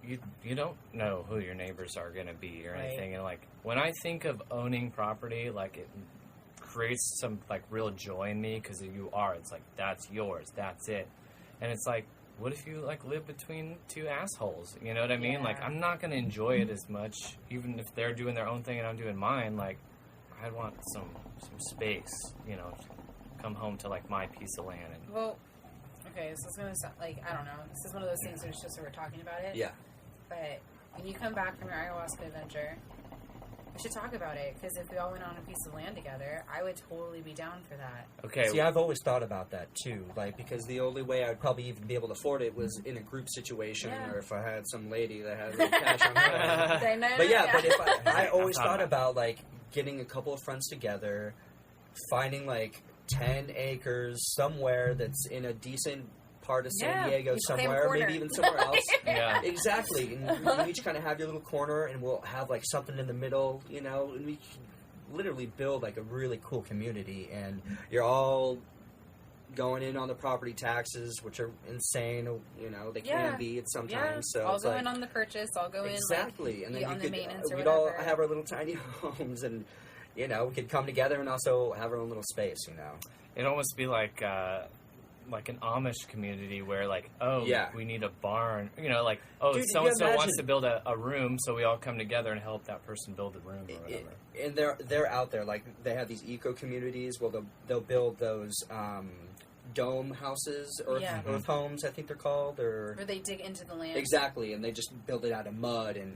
you don't know who your neighbors are going to be or anything. And, like, when I think of owning property, like, it creates some, like, real joy in me because it's like, that's yours, that's it. And it's like, what if you, like, live between 2 assholes? You know what I mean? Like, I'm not going to enjoy it as much, even if they're doing their own thing and I'm doing mine. Like, I'd want some space, come home to, like, my piece of land. Well... Okay, so it's going to sound like, I don't know, this is one of those things where it's just we're talking about it. Yeah. But when you come back from your ayahuasca adventure, We should talk about it, because if we all went on a piece of land together, I would totally be down for that. Okay. See, I've always thought about that too, like, because the only way I'd probably even be able to afford it was in a group situation, or if I had some lady that had a little cash on her. But yeah, but if I always thought about, like, getting a couple of friends together, finding, like, 10 acres somewhere that's in a decent part of San Diego somewhere, maybe even somewhere else. Yeah. Exactly. And you each kind of have your little corner, and we'll have, like, something in the middle, you know, and we literally build, like, a really cool community, and you're all going in on the property taxes, which are insane, you know, they can be at sometimes. So I'll it's go like, in on the purchase, I'll go exactly. in, And like, then on the maintenance or we'd whatever. all have our little tiny homes, and, you know, we could come together and also have our own little space, you know. It'd almost be like an Amish community where, like, we need a barn. You know, like, Dude, so-and-so wants to build a room, so we all come together and help that person build a room or whatever. And they're out there. Like, they have these eco-communities. Well, they'll build those dome houses, earth homes, I think they're called. Or where they dig into the land. Exactly, and they just build it out of mud and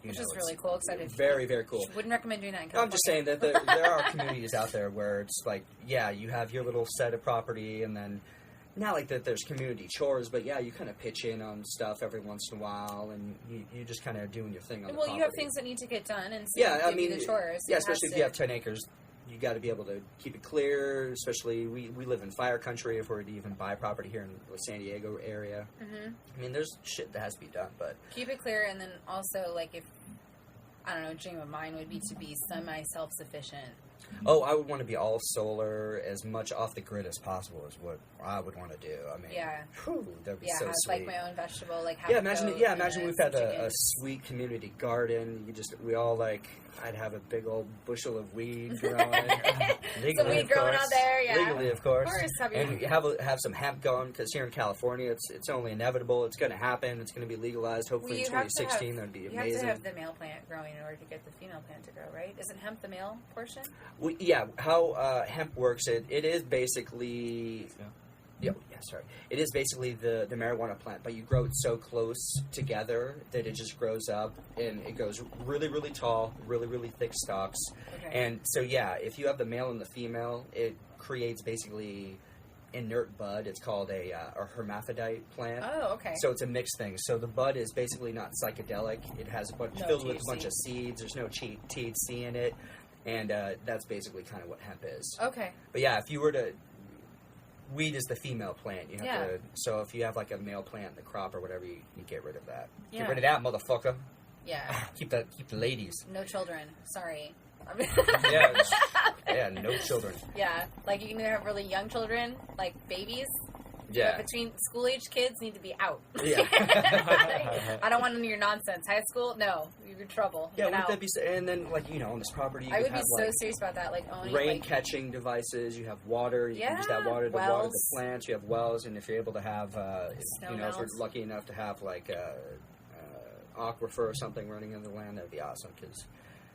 which is really cool. Excited. Very, very cool. Wouldn't recommend doing that in I'm California. just saying that there are communities out there where it's like, you have your little set of property, and then not like that there's community chores, but you kind of pitch in on stuff every once in a while, and you just kind of doing your thing on the property. Well, you have things that need to get done, and so I mean, the chores. Yeah, especially if you have 10 acres. You got to be able to keep it clear, especially we live in fire country if we're to even buy property here in the San Diego area. Mm-hmm. I mean, there's shit that has to be done, but... Keep it clear, and then also, like, if... I don't know, a dream of mine would be to be semi-self-sufficient. Oh, I would want to be all solar, as much off the grid as possible is what I would want to do. I mean, that'd be so have, sweet. like, my own vegetable, like, have imagine we've had a sweet community garden. We all, like, I'd have a big old bushel of weed growing. Legally, some weed growing out there, Legally, of course. Of And you have some hemp going, because here in California, it's only inevitable. It's going to happen. It's going to be legalized, hopefully in 2016. That'd be amazing. You have to have the male plant growing in order to get the female plant to grow, right? Isn't hemp the male portion? Well, how hemp works, it is basically... It is basically the marijuana plant, but you grow it so close together that it just grows up, and it goes really, really tall, really, really thick stalks. Okay. And so, if you have the male and the female, it creates basically inert bud. It's called a hermaphrodite plant. Oh, okay. So it's a mixed thing. So the bud is basically not psychedelic. It has filled with a bunch of seeds. There's no THC in it, and that's basically kind of what hemp is. Okay. But if you were to... Weed is the female plant. You have to. So if you have like a male plant in the crop or whatever, you get rid of that. Yeah. Get rid of that, motherfucker. Yeah. Keep the ladies. No children. Sorry. No children. Yeah, like you can either have really young children, like babies. Yeah. But between school-age kids need to be out. Yeah. I don't want any of your nonsense. High school, no, you're in trouble. Yeah, wouldn't that be? And then, like, on this property, you I would have, be so serious about that, like owning rain-catching devices. You have water. You can use that water to water the plants. You have wells, and if you're able to have, if we're lucky enough to have like aquifer or something running in the land, that'd be awesome because.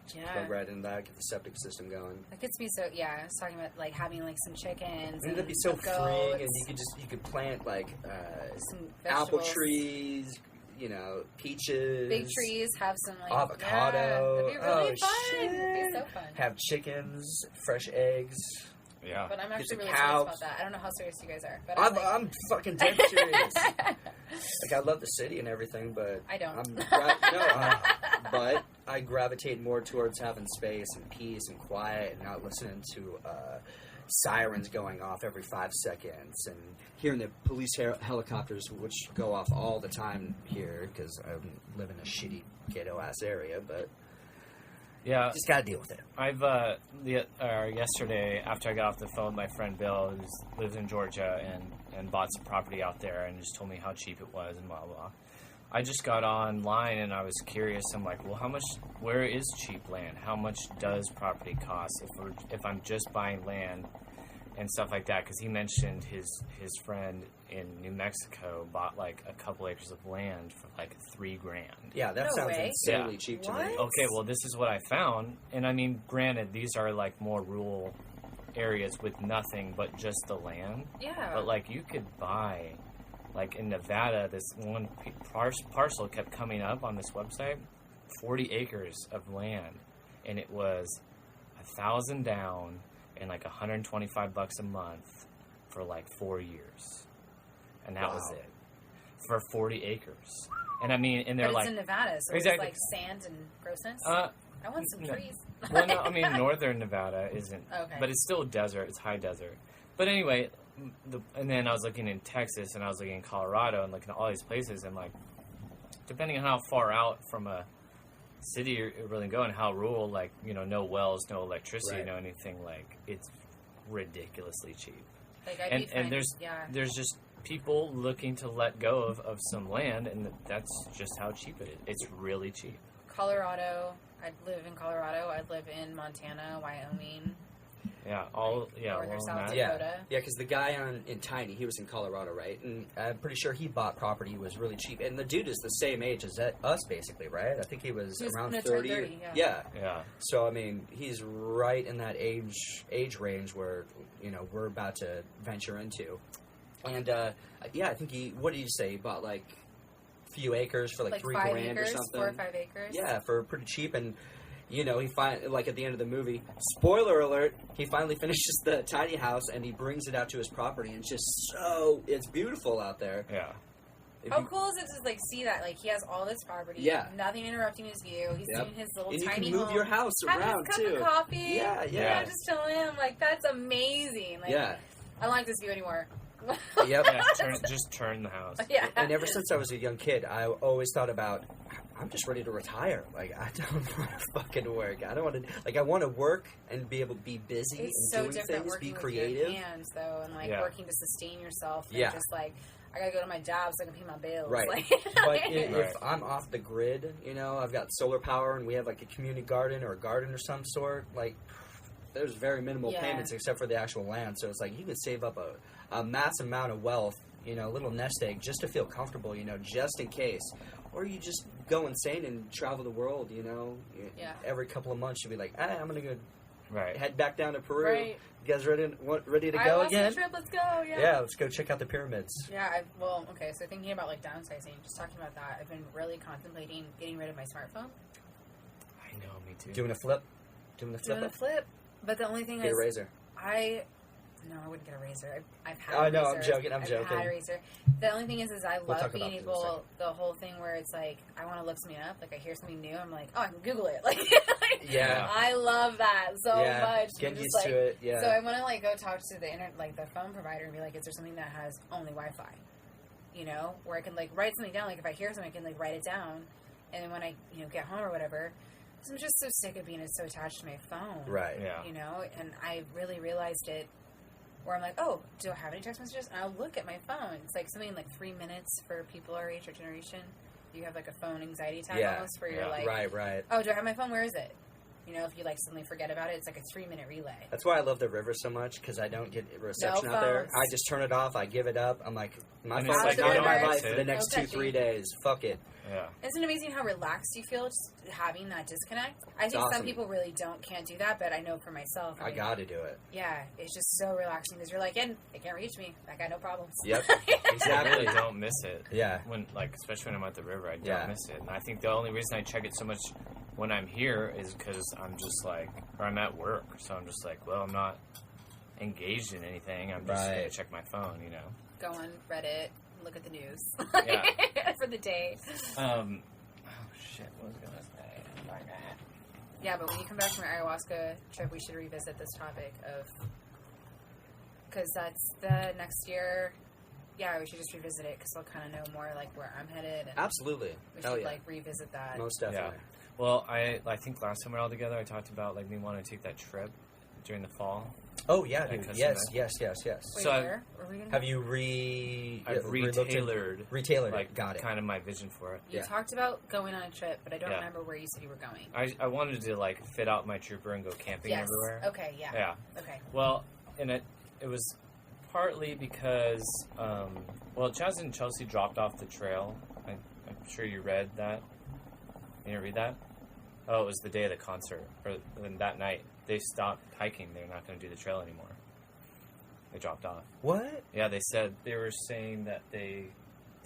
Plug right into that, get the septic system going. That gets me so, I was talking about, like, having, like, some chickens and that'd be so freeing, and you could plant, like, some apple trees, peaches. Big trees, have some, like, avocado. That'd be really fun. Shit. It'd be so fun. Have chickens, fresh eggs. Yeah. But I'm actually really serious about that. I don't know how serious you guys are. But I'm fucking dead serious. Like, I love the city and everything, but... I don't. But I gravitate more towards having space and peace and quiet and not listening to sirens going off every 5 seconds and hearing the police helicopters, which go off all the time here because I live in a shitty ghetto-ass area, but... Yeah, just gotta deal with it. I've yesterday after I got off the phone with my friend Bill, who lives in Georgia and bought some property out there, and just told me how cheap it was and blah blah. I just got online and I was curious. I'm like, well, where is cheap land? How much does property cost if I'm just buying land and stuff like that? Because he mentioned his friend in New Mexico bought like a couple acres of land for like $3,000. Yeah, that sounds insanely cheap to me. Okay, well, this is what I found, and I mean, granted, these are like more rural areas with nothing but just the land. Yeah. But like, you could buy, like in Nevada, this one parcel kept coming up on this website, 40 acres of land. and it was $1,000 down and like $125 a month for like 4 years, and that was it for 40 acres. And I mean, and they're but like, it's in Nevada, so exactly. it's like sand and grossness. I want some no. trees. Well, no, I mean, northern Nevada isn't, Okay. but it's still desert. It's high desert. But anyway, and then I was looking in Texas, and I was looking in Colorado, and looking at all these places, and like, depending on how far out from a city you're really going, how rural, like, you know, no wells, no electricity, no anything, like, it's ridiculously cheap. Like, And there's just people looking to let go of some land, and that's just how cheap it is. It's really cheap. Colorado. I live in Colorado. I live in Montana, Wyoming. Yeah, North or South Yeah, Dakota. yeah, because the guy in Tiny, he was in Colorado, right? And I'm pretty sure he bought property. It was really cheap. And the dude is the same age as us, basically, right? I think he was around 30. 30, yeah. Yeah. So, I mean, he's right in that age range where, you know, we're about to venture into. And, yeah, I think what did you say? He bought, like, a few acres for, like $3 grand acres, or something. 4 or 5 acres. Yeah, for pretty cheap. And, you know, like, at the end of the movie, spoiler alert, he finally finishes the tiny house, and he brings it out to his property, and it's beautiful out there. Yeah. How cool is it to, like, see that? Like, he has all this property. Yeah. Nothing interrupting his view. He's doing his little and tiny you can move home. your house Have around, his cup too. of coffee. Yeah. You know, just chilling. I'm like, that's amazing. Like, Yeah. I don't like this view anymore. Yep. Yeah, just turn the house. Yeah. And ever since I was a young kid, I always thought about, I'm just ready to retire. Like, I don't want to fucking work. I don't want to, like, I want to work and be able to be busy It's and so doing different things, working be creative. with your hands, though, and, like, Yeah. working to sustain yourself. And Yeah. just, like, I gotta go to my job so I can pay my bills. Right. Like, But if I'm off the grid, you know, I've got solar power and we have, like, a community garden or a garden or some sort, like, there's very minimal payments except for the actual land. So it's like you can save up a mass amount of wealth, you know, a little nest egg just to feel comfortable, you know, just in case. Or you just go insane and travel the world, you know. Every couple of months you'll be like, I'm going to go head back down to Peru. Right. You guys ready to go again? Trip, let's go, Yeah, let's go check out the pyramids. Yeah, okay, so thinking about, like, downsizing, just talking about that, I've been really contemplating getting rid of my smartphone. I know, me too. Doing a flip? Doing a flip. But the only thing Get is... a razor. No, I wouldn't get a razor. I've had a razor. a I'm joking. I've had a razor. The only thing is I We'll love talk being about this in a able, second. the whole thing where it's like, I want to look something up. Like, I hear something new, I'm like, oh, I can Google it. Like, Yeah. I love that so much. Get I'm used just, to like, it, yeah. So I want to, like, go talk to the internet, like, the phone provider and be like, is there something that has only Wi-Fi? You know? Where I can, like, write something down. Like, if I hear something, I can, like, write it down. And then when I, you know, get home or whatever, because I'm just so sick of being so attached to my phone. Right. Yeah. You know? And I really realized it where I'm like, oh, do I have any text messages? And I'll look at my phone. It's like something like 3 minutes for people our age or generation. You have like a phone anxiety attack almost where you're like, right. oh, do I have my phone? Where is it? You know, if you like suddenly forget about it, it's like a 3-minute relay. That's why I love the river so much, because I don't get reception out there. I just turn it off. I give it up. I'm like, my And phone's it's like, not you in my don't life miss for the it. next No 2-3 days. Fuck it. Yeah. Isn't it amazing how relaxed you feel just having that disconnect? I think awesome. some people really can't do that, but I know for myself. I got to do it. Yeah, it's just so relaxing because you're like, they can't reach me. I got no problems. Yep. I Exactly. really don't miss it. Yeah. Especially when I'm at the river, I don't miss it. And I think the only reason I check it so much when I'm here is because I'm just like, or I'm at work, so I'm just like, well, I'm not engaged in anything. I'm just going to check my phone, you know. Go on Reddit, look at the news Yeah. for the day. Oh shit, what was I going to say? My bad. Yeah, but when you come back from your ayahuasca trip, we should revisit this topic because that's the next year. Yeah, we should just revisit it because I'll kind of know more like where I'm headed. And Absolutely. we Hell should yeah. like revisit that. Most definitely. Yeah. Well, I think last time we were all together, I talked about like me wanting to take that trip during the fall. Oh, yeah, That dude. custom Yes. Wait, So where? Were we gonna Have go? you I've retailored it. Got it. kind of my vision for it. You Yeah. talked about going on a trip, but I don't Yeah. remember where you said you were going. I wanted to like fit out my trooper and go camping Yes. everywhere. Okay. Yeah. Yeah. Okay. Well, and it was partly because Chaz and Chelsea dropped off the trail. I'm sure you read that. You didn't read that? Oh, it was the day of the concert, or then that night they stopped hiking. They're not going to do the trail anymore. They dropped off. What? Yeah, they were saying that they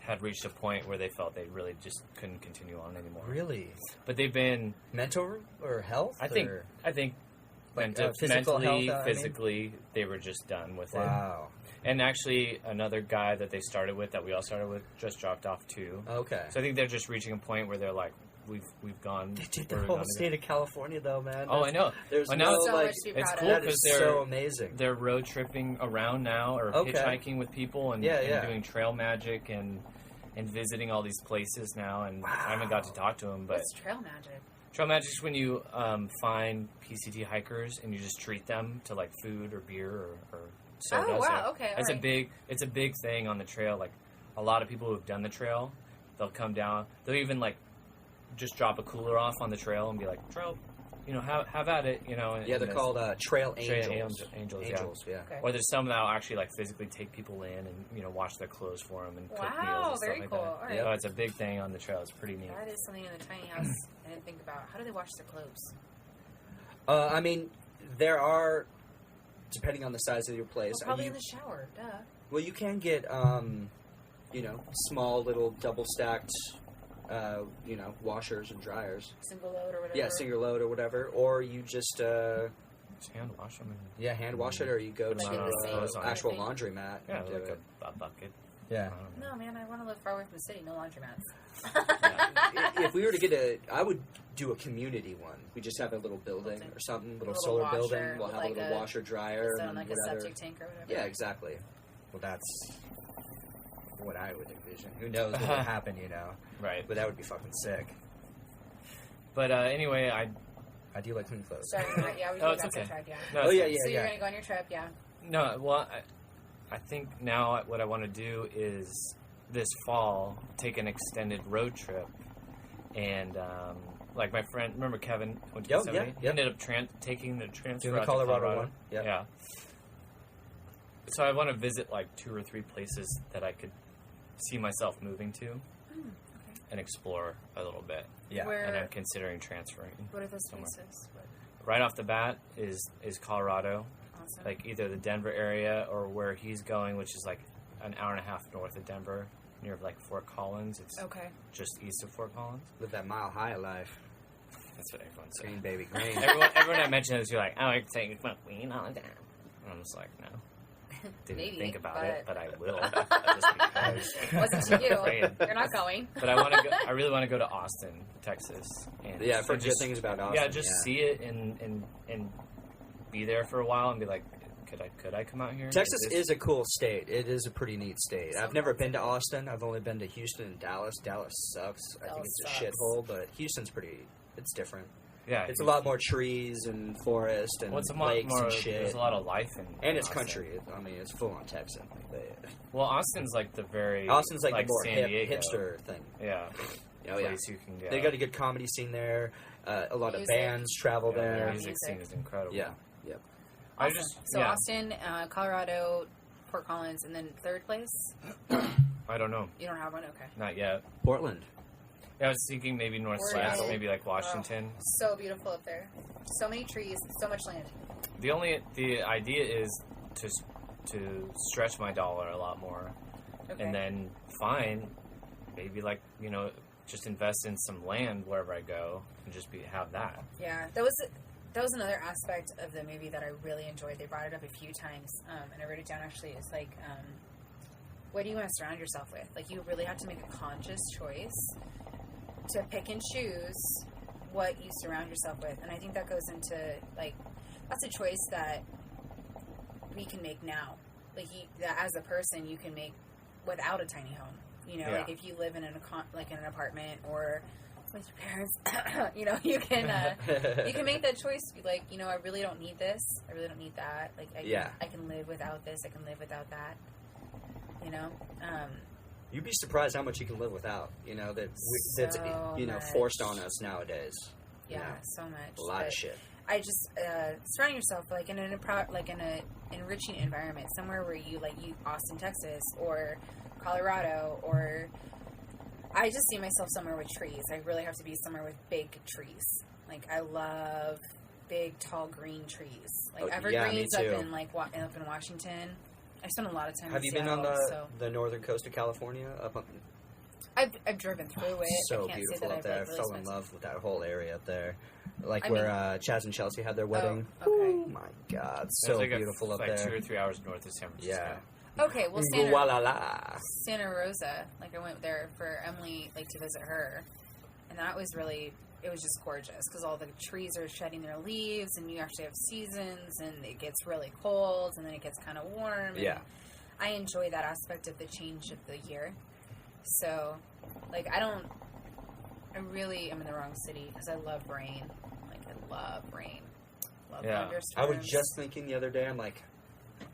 had reached a point where they felt they really just couldn't continue on anymore. Really? But they've been Mental or health? I think Like, physical mentally, health, physically, they were just done with it. Wow. And actually, another guy that they started with, that we all started with, just dropped off too. Okay. So I think they're just reaching a point where they're like, we've gone. They did the whole state of California, though, man. Oh, I know. There's Well, now no, So like, much to be it's proud cool of. that because is so amazing. they're road tripping around now, or Okay. hitchhiking with people, and, Yeah, and yeah. doing trail magic and visiting all these places now. And I haven't got to talk to them, but What's trail magic? trail magic is when you find PCT hikers and you just treat them to like food or beer or sodas. Oh, wow, Like, okay, It's alright. it's a big thing on the trail. Like a lot of people who have done the trail, they'll come down. They'll even like just drop a cooler off on the trail and be like, "Trail, have at it," And, Yeah, they're and called Trail Trail Angels. Angels, yeah. Okay. Or there's some that'll actually like physically take people in and wash their clothes for them and cook meals Wow, and stuff very like cool. that. All right. So it's a big thing on the trail. It's pretty neat. That is something in the tiny house I didn't think about. How do they wash their clothes? I mean, there are, depending on the size of your place. Well, probably in the shower. Duh. Well, you can get, small little double stacked, washers and dryers. Single load or whatever. Yeah, single load or whatever. Or you just, Just hand wash them. hand wash it, or you go Put 'em to on the same clothes on. actual thing. laundromat. Yeah, and do like it. a bucket. Yeah. I don't know. No, man, I want to live far away from the city. No laundromats. If we were to get I would do a community one. We just have a little building or something, little solar washer building. We'll with have like a little washer dryer Instead and on like whatever. a septic tank or whatever. Yeah, exactly. Well, that's what I would envision. Who knows what would happen, Right. But that would be fucking sick. But anyway, I do like clean clothes. Sorry, yeah, we Oh, got it's okay. sidetracked, yeah. no, Oh, it's yeah, fine. yeah. So you're going to go on your trip, yeah. No, well, I think now what I want to do is this fall take an extended road trip, and like my friend, remember Kevin went to Oh, Yosemite? yeah, He yeah. ended up taking the transfer Doing the out to Colorado one, yeah. Yeah. So I want to visit like 2 or 3 places that I could see myself moving to and explore a little bit. Yeah. And I'm Where, considering transferring. what are those somewhere. places? Right off the bat is Colorado, Awesome. like either the Denver area or where he's going, which is like an hour and a half north of Denver, near like Fort Collins. It's Okay. just east of Fort Collins. Live that mile high life. That's what everyone says. Green, baby, green. Everyone I mention this, you're like, oh, I take smoke weed all the time. And I'm just like, no. Didn't Maybe, think about but- it, but I will. Just because. Wasn't to you. Afraid. You're not going. But I really want to go to Austin, Texas. And Yeah, I've heard and good things about Austin. Yeah, just see it and be there for a while and be like, could I come out here? Texas this- is a cool state. It is a pretty neat state. So I've never been to Austin. I've only been to Houston and Dallas. Dallas sucks. I think Dallas it's sucks. a shithole, but Houston's it's different. Yeah, It's a lot more trees and forest and Well, it's a lot lakes more. and shit. There's a lot of life in it's Austin. country. I mean, it's full on Texan. Well, Austin's like the very. Austin's like the more San hip, Diego. hipster thing. Yeah. Oh yeah, Place you can go. they got a good comedy scene there. A lot of Music. bands travel Yeah, there. The music Music. scene is incredible. Yeah, yeah. I Awesome. just So yeah, Austin, Colorado, Fort Collins, and then third place? I don't know, You don't have one? Okay. not yet. Portland. Yeah, I was thinking maybe northwest, Oregon. maybe like Washington. So beautiful up there. So many trees, so much land. The idea is to stretch my dollar a lot more, Okay. and then find maybe like just invest in some land wherever I go and just have that. Yeah, that was another aspect of the movie that I really enjoyed. They brought it up a few times, and I wrote it down actually. It's like, what do you want to surround yourself with? Like, you really have to make a conscious choice to pick and choose what you surround yourself with. And I think that goes into, like, that's a choice that we can make now. Like, that as a person, you can make without a tiny home. Yeah. Like, if you live in an apartment or with your parents, you can make that choice. Be like, I really don't need this. I really don't need that. Like, I can live without this. I can live without that. You'd be surprised how much you can live without. That's So much. forced on us nowadays. Yeah, so much. A lot But of shit. I just surround yourself like in an enriching environment, somewhere where you Austin, Texas, or Colorado, or I just see myself somewhere with trees. I really have to be somewhere with big trees. Like, I love big, tall, green trees. Like Oh, yeah, me evergreens up too. in up in Washington. I spent a lot of time Have in you Seattle, been on so the northern coast of California? Up on, I've driven through it. so I can't beautiful say that up there. I I've really fell in spent love with that whole area up there. Like I where mean- Chaz and Chelsea had their wedding. okay. Oh my God, so It's like beautiful up like there. 2 or 3 hours north of San Francisco. Yeah. Okay, well, Santa Rosa, like I went there for Emily, like to visit her, and that was really, it was just gorgeous because all the trees are shedding their leaves, and you actually have seasons, and it gets really cold, and then it gets kind of warm. Yeah. And I enjoy that aspect of the change of the year. So, like, I'm in the wrong city because I love rain. Like, I love rain. Love Yeah. thunderstorms. I was just thinking the other day, I'm like,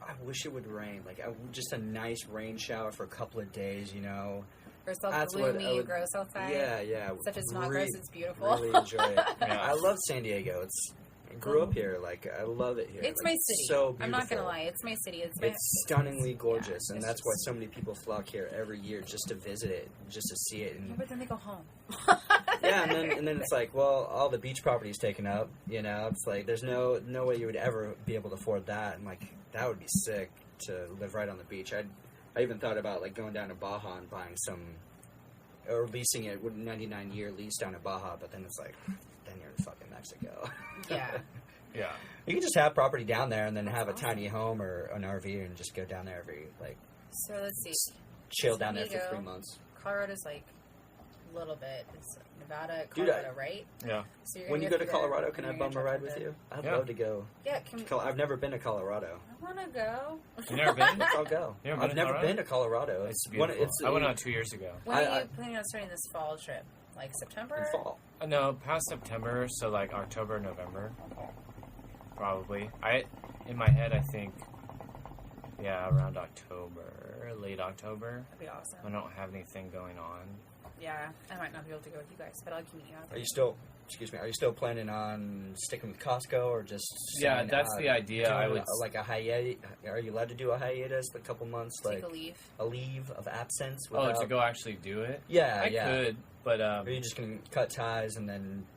I wish it would rain. Like, just a nice rain shower for a couple of days, you know. Or it's all That's what I gloomy, would- gross outside. Yeah. Except it's not gross, it's beautiful. Really enjoy it. Yeah. I love San Diego. I grew up here. Like, I love it here. It's Like, my city. So beautiful. I'm not gonna lie, it's my city. It's stunningly gorgeous, Yeah, and it's that's why just- so many people flock here every year just to visit it, just to see it. Yeah, And but then they go home. yeah, and then it's like, well, all the beach property's taken up. You know, it's like there's no way you would ever be able to afford that. And like that would be sick to live right on the beach. I even thought about like going down to Baja and buying some, or leasing it with a 99-year lease down to Baja. But then it's like, then you're in fucking Mexico. Yeah. Yeah. You can just have property down there and then have a tiny home or an RV and just go down there every like So let's see. chill San down there for Diego. 3 months. Colorado's like a little bit. It's Nevada, Dude, Colorado, right? Yeah. So you're When gonna you go to through Colorado, there, can and I you're bum a gonna ride drive with to- you? I'd Yeah. love to go. Yeah, can I've never been to Colorado. I want to go. You never been? I'll go. You ever I've been to never Colorado? been to Colorado. It's one- beautiful. I went on 2 years ago. When are I- you planning on starting this fall trip? Like September? in fall. No, past September, so like October, November, probably. In my head, I think, yeah, around October, late October. That'd be awesome. I don't have anything going on. Yeah, I might not be able to go with you guys, but I'll keep you out. Are you still? Excuse me. Are you still planning on sticking with Costco or just? Yeah, saying, that's the idea. doing I would like a hiatus. Are you allowed to do a hiatus a couple months, Take like a leave. a leave of absence? Oh, without- to go actually do it? Yeah, I yeah. could, but Or are you just gonna cut ties and then?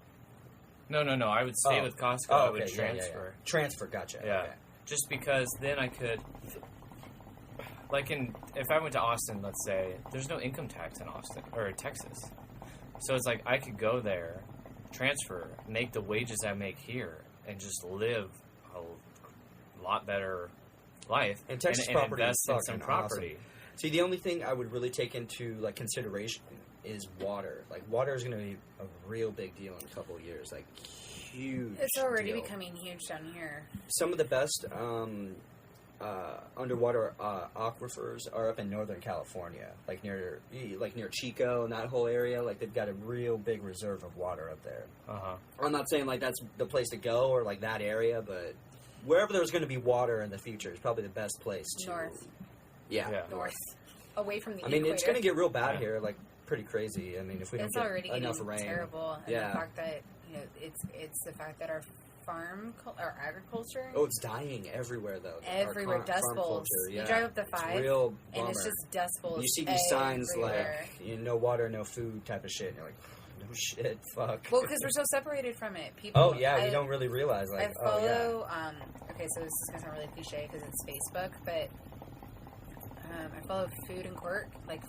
no. I would stay Oh. with Costco. Oh, I okay. would yeah, transfer. yeah. Transfer. Gotcha. Yeah. Okay. Just because then I could, like if I went to Austin, let's say, there's no income tax in Austin or Texas, so it's like I could go there, transfer, make the wages I make here, and just live a lot better life. And Texas and property invest is in some fucking property. See, the only thing I would really take into like consideration is water. Like water is going to be a real big deal in a couple of years. Like huge. It's already deal. becoming huge down here. Some of the best underwater aquifers are up in Northern California, like near Chico and that whole area. Like they've got a real big reserve of water up there. I'm not saying like that's the place to go or like that area, but wherever there's going to be water in the future is probably the best place to. North. Yeah. North. Away from the I mean, equator. it's going to get real bad Yeah. here, like pretty crazy. I mean, if we don't It's get already enough getting rain. terrible. And Yeah. the fact that, it's the fact that our our agriculture, Oh, it's dying everywhere though. everywhere, Our dust farm bowls. culture, yeah. You drive up the It's 5, real and it's bummer. just dust bowls. You see these signs everywhere. like no water, no food type of shit, and you're like, no shit, fuck. Well, because we're so separated from it. People. Oh yeah, we don't really realize like. I Oh yeah. follow. Okay, so this is gonna sound really cliche because it's Facebook, but I follow Food and Quirk, like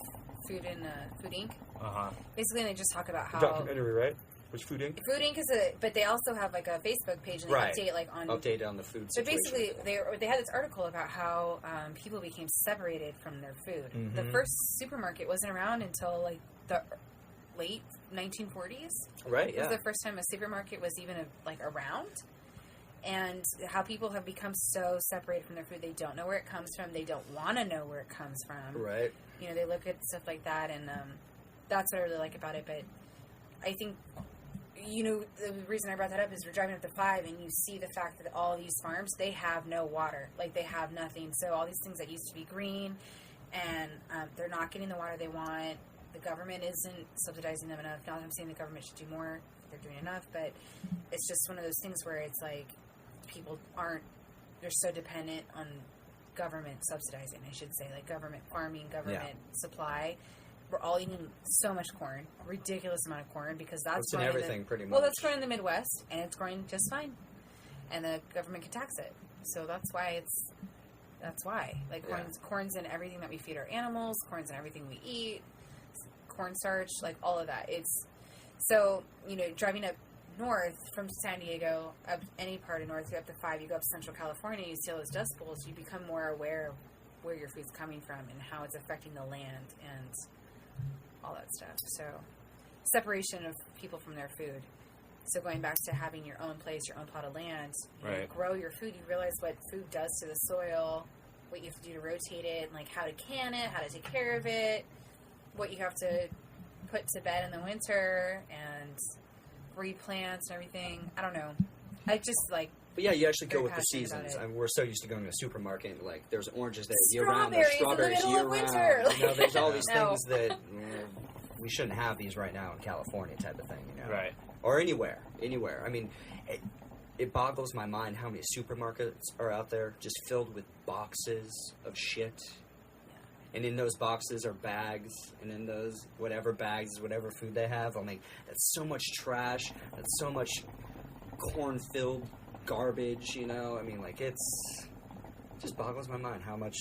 Food and Food Inc. Basically, they just talk about how Documentary, right? Which Food Inc. Food Inc. but they also have like a Facebook page and they Right. update like on. Update on the food So situation. basically, they had this article about how people became separated from their food. The Mhm. first supermarket wasn't around until like the late 1940s. Right. It was Yeah. the first time a supermarket was even around. And how people have become so separated from their food, they don't know where it comes from. They don't want to know where it comes from. Right. You know, they look at stuff like that, and that's what I really like about it. But I think, the reason I brought that up is we're driving up the 5, and you see the fact that all these farms, they have no water. Like, they have nothing. So all these things that used to be green, and they're not getting the water they want. The government isn't subsidizing them enough. Not that I'm saying the government should do more. They're doing enough. But it's just one of those things where it's like people they're so dependent on government subsidizing, I should say, like government farming, government supply. We're all eating so much corn, ridiculous amount of corn, because that's It's in growing everything pretty much. Well, that's growing in the Midwest, and it's growing just fine, and the government can tax it. So that's why That's why. Like, corn's in everything that we feed our animals, corn's in everything we eat, cornstarch, like, all of that. It's, so, you know, driving up north from San Diego, up any part of north, up to 5, you go up to Central California, you see all those dust bowls, you become more aware of where your food's coming from and how it's affecting the land and all that stuff. So, separation of people from their food. So going back to having your own place, your own plot of land, you know, grow your food, you realize what food does to the soil, what you have to do to rotate it, like how to can it, how to take care of it, what you have to put to bed in the winter, and replant and everything. I don't know. I just like... But yeah, you actually go with the passionate about seasons. it. I mean, we're so used to going to a supermarket and, like, there's oranges there year-round, there's Strawberries strawberries in the middle of year-round. winter. You know, there's all these No. things that we shouldn't have these right now in California type of thing, you know? Right. Or anywhere. I mean, it boggles my mind how many supermarkets are out there just filled with boxes of shit. And in those boxes are bags, and in those whatever bags, whatever food they have. I'm like, that's so much trash. That's so much corn-filled garbage, you know? I mean, like, it just boggles my mind how much...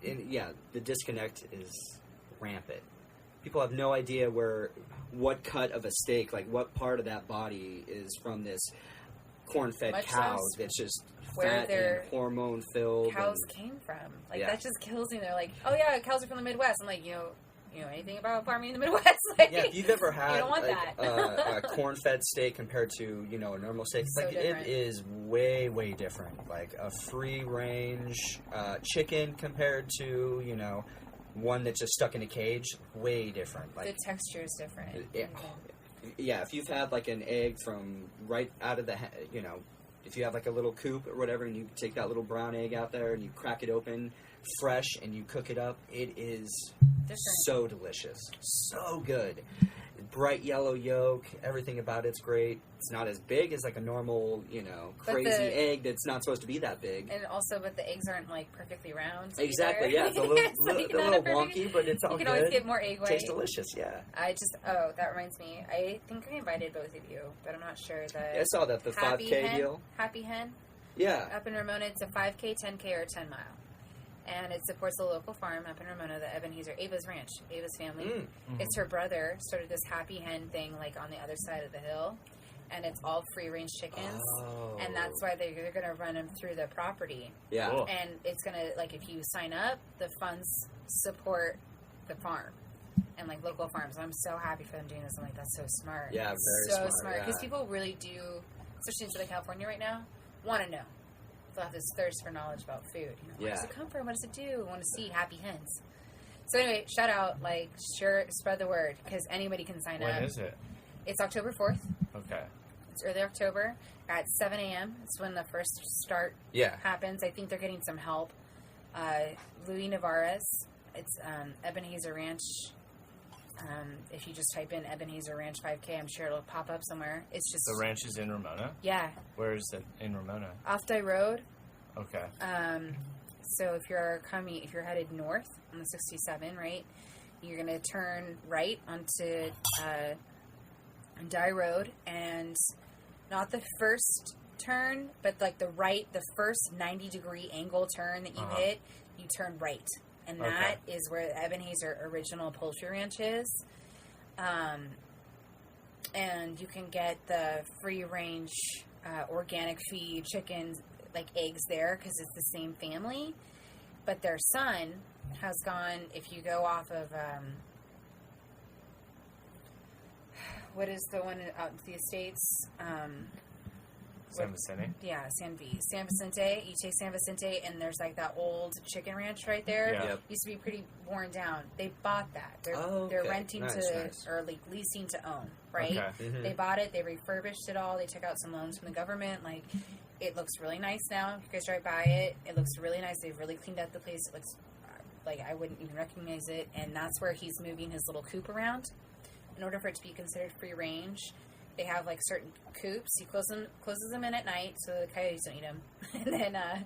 the disconnect is rampant. People have no idea what cut of a steak, like what part of that body is from this corn-fed Much cow less that's just where fat their and hormone-filled. cows and, came from. Like, Yeah. that just kills me. They're like, oh yeah, cows are from the Midwest. I'm like, you know anything about farming in the Midwest? Like, yeah, if you've ever had you don't want like, that. a corn-fed steak compared to, you know, a normal steak, So like different. it is way, way different. Like a free-range chicken compared to, you know, one that's just stuck in a cage, way different. Like the texture is different. yeah, if you've had like an egg from right out of the, you know, if you have like a little coop or whatever, and you take that little brown egg out there and you crack it open fresh and you cook it up, it is Different. so delicious, so good. Bright yellow yolk, everything about it's great. It's not as big as like a normal, you know, But crazy the- egg that's not supposed to be that big. And also, but the eggs aren't like perfectly round. Exactly, either. yeah, it's a little, It's, like, a not little perfect- wonky, but it's all You can good. always get more egg white. Tastes delicious, yeah. That reminds me. I think I invited both of you, but I'm not sure that. I saw that, the Happy 5K Hen, deal. Happy Hen, Yeah. up in Ramona. It's a 5K, 10K, or 10 mile. And it supports a local farm up in Ramona, the Ebenezer, Ava's Ranch, Ava's family. Mm. It's her brother started this Happy Hen thing like on the other side of the hill. And it's all free-range chickens. Oh. And that's why they're going to run them through the property. Yeah. Cool. And it's going to, like, if you sign up, the funds support the farm and, like, local farms. And I'm so happy for them doing this. I'm like, that's so smart. Yeah, It's very so smart, Because yeah. people really do, especially in Southern California right now, want to know. They'll have this thirst for knowledge about food. You know, where does Yeah. it come from? What does it do? I want to see Happy Hens. So anyway, shout out, like, spread the word, because anybody can sign up. When is it? It's October 4th. Okay. It's early October at 7 a.m. It's when the first start Yeah. happens. I think they're getting some help. Louis Navarez. It's Ebenezer Ranch. If you just type in Ebenezer Ranch 5K, I'm sure it'll pop up somewhere. It's just The ranch is in Ramona? yeah, Where is it in Ramona? off Die Road. Okay. So if you're headed north on the 67, right, you're gonna turn right onto Die Road, and not the first turn, but like the first 90-degree angle turn that you hit, you turn right. And that is where the Ebenezer Original Poultry Ranch is. And you can get the free-range organic feed chickens, like eggs there, because it's the same family. But their son has gone, if you go off of, what is the one out in the Estates? San Vicente? Yeah, San Vicente. You take San Vicente, and there's like that old chicken ranch right there. Yeah. Yep. Used to be pretty worn down. They bought that. They're Okay. renting Nice, to nice. or like leasing to own, right? Okay. Mhm. They bought it. They refurbished it all. They took out some loans from the government. Like, it looks really nice now. If you guys drive by it, it looks really nice. They've really cleaned up the place. It looks like I wouldn't even recognize it. And that's where he's moving his little coop around. In order for it to be considered free range, they have like certain coops. He closes them in at night so the coyotes don't eat them, and then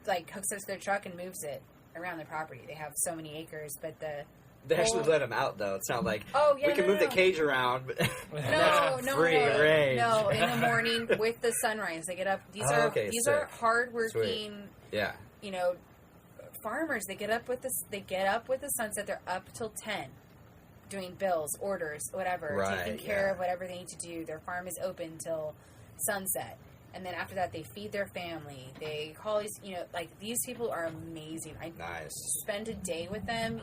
like hooks it to their truck and moves it around the property. They have so many acres, but They actually whole- let them out, though. It's not like, oh yeah, we can no, move no. the cage around, but No, free range. No, in the morning with the sunrise, they get up. These Oh, are okay, these sick. are hardworking, Yeah. you know, farmers, they get up with the sunset. They're up till 10, doing bills, orders, whatever, Right, taking care yeah. of whatever they need to do. Their farm is open till sunset. And then after that, they feed their family. They call these, like, these people are amazing. I Nice. spend a day with them.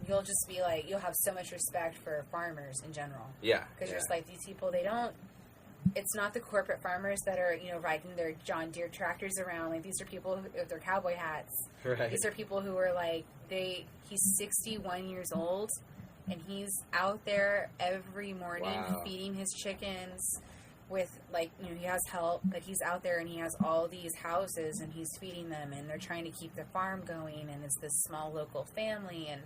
You'll just be like, you'll have so much respect for farmers in general. Yeah. Because you're just like, these people, it's not the corporate farmers that are, riding their John Deere tractors around. Like, these are people with their cowboy hats. Right. These are people who are like, he's 61 years old, and he's out there every morning Wow. feeding his chickens with, like, he has help, but he's out there and he has all these houses and he's feeding them, and they're trying to keep the farm going, and it's this small local family. And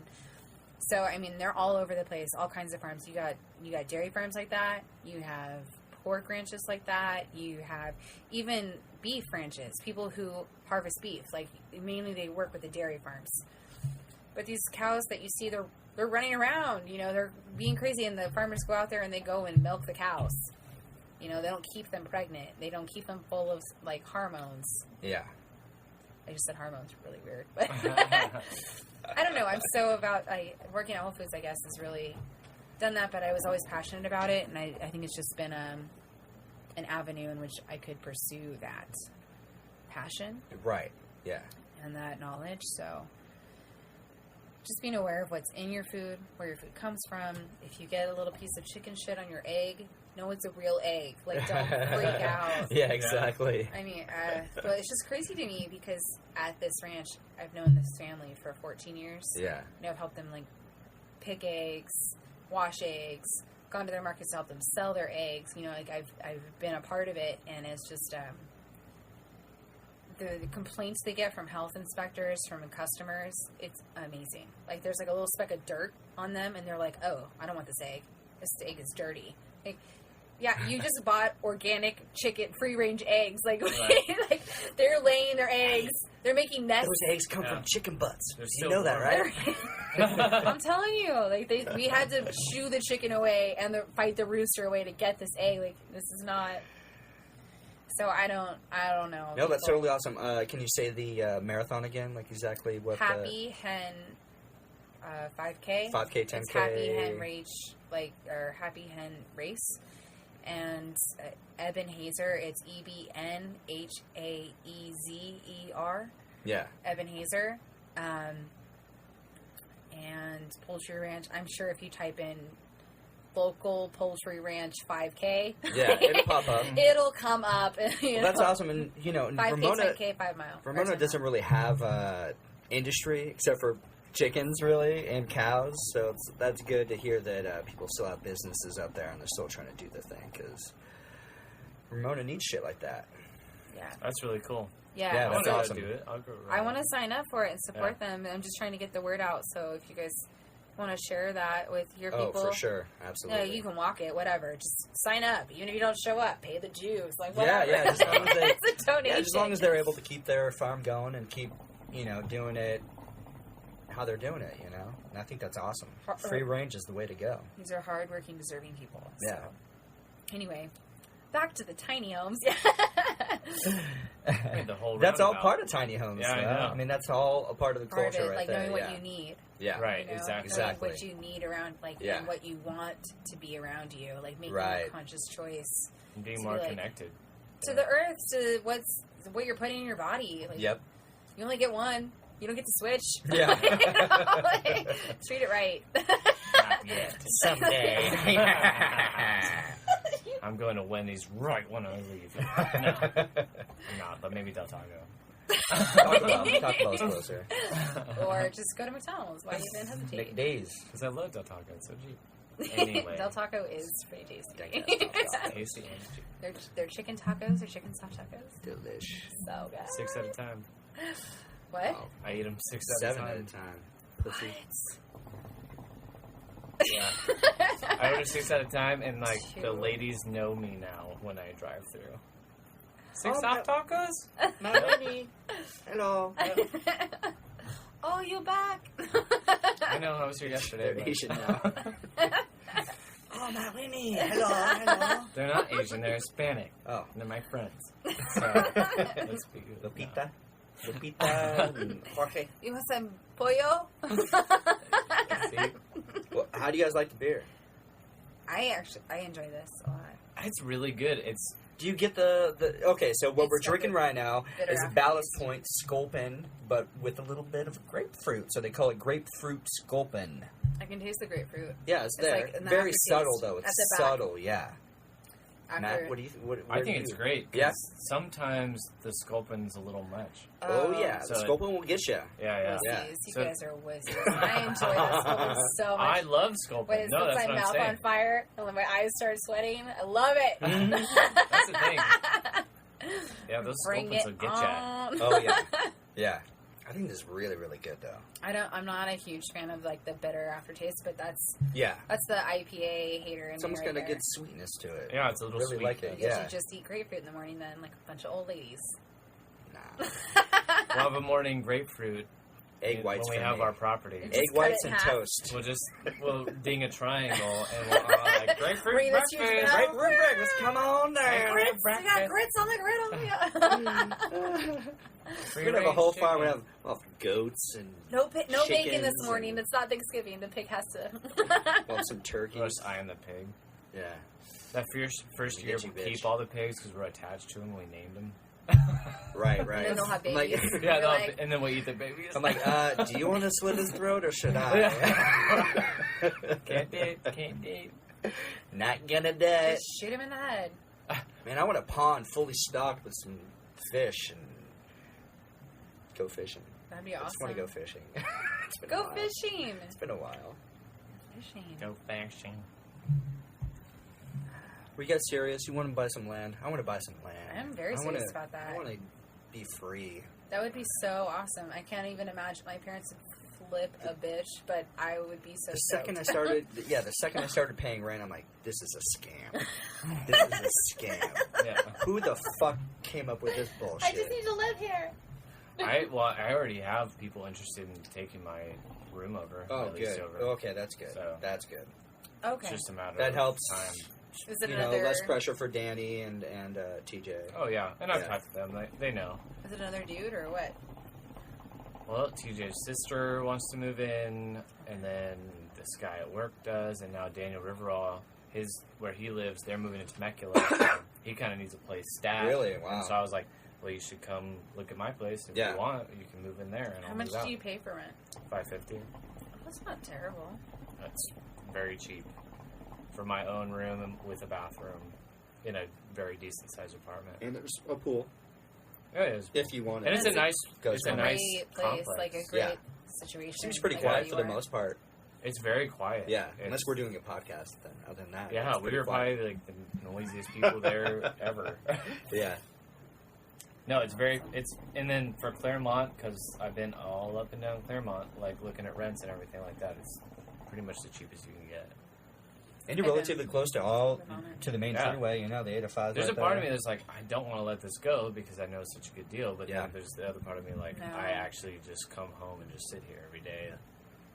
so, I mean, they're all over the place, all kinds of farms. You got dairy farms like that. You have pork ranches like that. You have even beef ranches, people who harvest beef. Like, mainly they work with the dairy farms. But these cows that you see, they're running around, they're being crazy, and the farmers go out there and they go and milk the cows. They don't keep them pregnant. They don't keep them full of, like, hormones. Yeah. I just said hormones, really weird. But I don't know. I'm so about, working at Whole Foods, I guess, has really done that, but I was always passionate about it, and I think it's just been an avenue in which I could pursue that passion Right. Yeah. and that knowledge. So just being aware of what's in your food, where your food comes from. If you get a little piece of chicken shit on your egg, know it's a real egg. Like, don't freak out. Yeah, exactly. I mean, but it's just crazy to me because at this ranch, I've known this family for 14 years. Yeah. I've helped them, like, pick eggs, wash eggs, gone to their markets to help them sell their eggs. Like, I've been a part of it, and it's just the complaints they get from health inspectors, from customers, it's amazing. Like, there's, like, a little speck of dirt on them, and they're like, oh, I don't want this egg. This egg is dirty. Like, yeah, you just bought organic chicken, free-range eggs. Like, Right. like, they're laying their eggs. They're making nests. Those eggs come Yeah. from chicken butts. They're You still know that, warm. right? I'm telling you, like, we had to shoo the chicken away and fight the rooster away to get this egg. Like, this is not. So I don't know. No, that's People- totally awesome. Can you say the marathon again? Like exactly what? Happy Hen 5K. 5K, 10K. It's Happy Hen Race, or Happy Hen Race, and Ebenezer. It's EBNHAEZER. Yeah. Ebenezer. And Poultry Ranch. I'm sure if you type in local Poultry Ranch 5K, Yeah, it'll pop up. it'll come up. Well, that's awesome, and 5K, Ramona. 10K, 5 mile. Ramona doesn't really have industry except for chickens, really, and cows. So that's good to hear that people still have businesses out there and they're still trying to do their thing because Ramona needs shit like that. Yeah. That's really cool. Yeah. Yeah, I that's want awesome. to do it. I'll go. I want to sign up for it and support them. I'm just trying to get the word out. So if you guys want to share that with your Oh, people, for sure, absolutely. you can walk it, whatever. Just sign up. Even if you don't show up, pay the dues. Like, Yeah, whatever. yeah, just as long as they- it's a donation. Yeah, just as long as they're able to keep their farm going and keep, doing it how they're doing it, And I think that's awesome. Free range is the way to go. These are hardworking, deserving people. Yeah. So. Anyway, back to the tiny homes. Made the whole That's all roundabout. part of tiny homes. Yeah, I though. know. I mean, that's all a part of the Part of culture it, right like there. knowing yeah. what you need. Yeah. Right. You know, Exactly. knowing Exactly. what you need around, like, Yeah. and what you want to be around you, like making Right. a conscious choice And being to more be, like, connected. to the earth, to what you're putting in your body. Like, Yep. you only get one. You don't get to switch. Yeah. Treat it right. Not yet. Someday. I'm going to Wendy's right when I leave. No, I'm not, but maybe Del Taco. Taco Bell's closer. Or just go to McDonald's. Why even hesitate? McDays. Because I love Del Taco. It's so cheap. Anyway. Del Taco is pretty tasty. Tasty and cheap. They're chicken tacos or chicken soft tacos. Delish. So good. 6 at a time. What? Wow. I eat them 6 at a 7 time. at a time. Pussy. Yeah. I order 6 at a time, and like the Two. ladies know me now when I drive through. 6 Oh, soft tacos? Mommy. Hello. Oh, you're back. I know I was here yesterday. They're but- Asian now. Oh, my Winnie. Hello, hello. They're not Asian. They're Hispanic. Oh, They're my friends. So let's be good. Lupita. Lupita and Jorge. You want some pollo? See? Well, how do you guys like the beer? I enjoy this a lot. It's really good. It's Do you get the okay, so what It's we're got drinking the right now bitter is aftertaste. Ballast Point Sculpin, but with a little bit of grapefruit. So they call it grapefruit Sculpin. I can taste the grapefruit. Yeah, it's It's there. like in the Very aftertaste subtle though. at It's the back. subtle, yeah. After, Matt, what do you? What I do think you it's do? great. 'Cause Yeah. sometimes the sculpin's a little much. Oh yeah, the So- Sculpin will get you. Yeah. Wussies. Yeah. You So- guys are wussies. I enjoy this sculpin so much. I love sculpin. When it No, sets that's my what I'm mouth saying. on fire and when my eyes start sweating, I love it. That's the thing. Yeah, those Bring sculpins it will get you. on. Oh yeah, yeah. I think this is really really good though. I'm not a huge fan of like the bitter aftertaste, but that's Yeah, the IPA hater in it's me almost right got a there. good sweetness to it. Yeah, it's a little Really sweet. like it. Because Yeah. you just eat grapefruit in the morning then, like a bunch of old ladies. Nah, We'll have a morning grapefruit egg whites when we for have me. our property. Just Egg cut whites it in and half. toast. We'll ding a triangle and we'll like grapefruit Bring this breakfast. huge metal- Grapefruit breakfast, come on down. Grits! We got breakfast. grits on the griddle! Free We're gonna have a range whole fire. chicken. We're gonna have goats and No bacon this Chickens morning. and- It's not Thanksgiving. The pig has to. well, some turkeys. Plus, I am the pig. Yeah. That first You year, get you, we bitch. keep all the pigs because we're attached to them. We named them. Right, And right. then they'll have I'm like, babies. Yeah, You're no, like, and then we eat the babies. I'm like, do you want to slit his throat or should I? Can't date. Not gonna do it. just shoot him in the head. Man, I want a pond fully stocked with some fish and go fishing. That'd be I just awesome. want to go fishing. It's been a Go while. fishing. It's been a while. Fishing. Go fishing. Were you guys serious? You want to buy some land? I want to buy some land. I'm very I serious wanna- about that. I want to be free. That would be so awesome. I can't even imagine my parents would flip a bitch, but I would be so The second I stoked. started paying rent, I'm like, this is a scam. This is a scam. Yeah. Who the fuck came up with this bullshit? I just need to live here. I already have people interested in taking my room over. Oh, my lease good. over. Okay, that's good. So- That's good. It's Okay. just a matter That of helps. time. Is it You know, another? less pressure for Danny and TJ. Oh yeah, and I've Yeah. talked to them. They know. Is it another dude or what? Well, TJ's sister wants to move in, and then this guy at work does, and now Daniel Riverall, where he lives, they're moving to Temecula. So he kind of needs a place stashed. Really? Wow. And so I was like, well, you should come look at my place if Yeah. you want. You can move in there, and How I'll much move out. do you pay for rent? $550. That's not terrible. That's very cheap for my own room with a bathroom in a very decent sized apartment. And there's a pool It is, if you want and it. it's a nice, Goes it's a for nice Great place, complex. like a great Yeah. situation. Seems pretty like quiet where for you the are. most part. It's very quiet. Yeah, It's- unless we're doing a podcast. Then other than that, Yeah, it's we pretty were quiet. probably like the noisiest people there ever. Yeah. No, and then for Claremont, because I've been all up and down Claremont, like looking at rents and everything like that, it's pretty much the cheapest you can get. And you're Okay. relatively close to all The moment. to the main Yeah. freeway. You know, the 805. There's a part of me that's like, I don't want to let this go because I know it's such a good deal, but Yeah. then there's the other part of me like, No. I actually just come home and just sit here every day.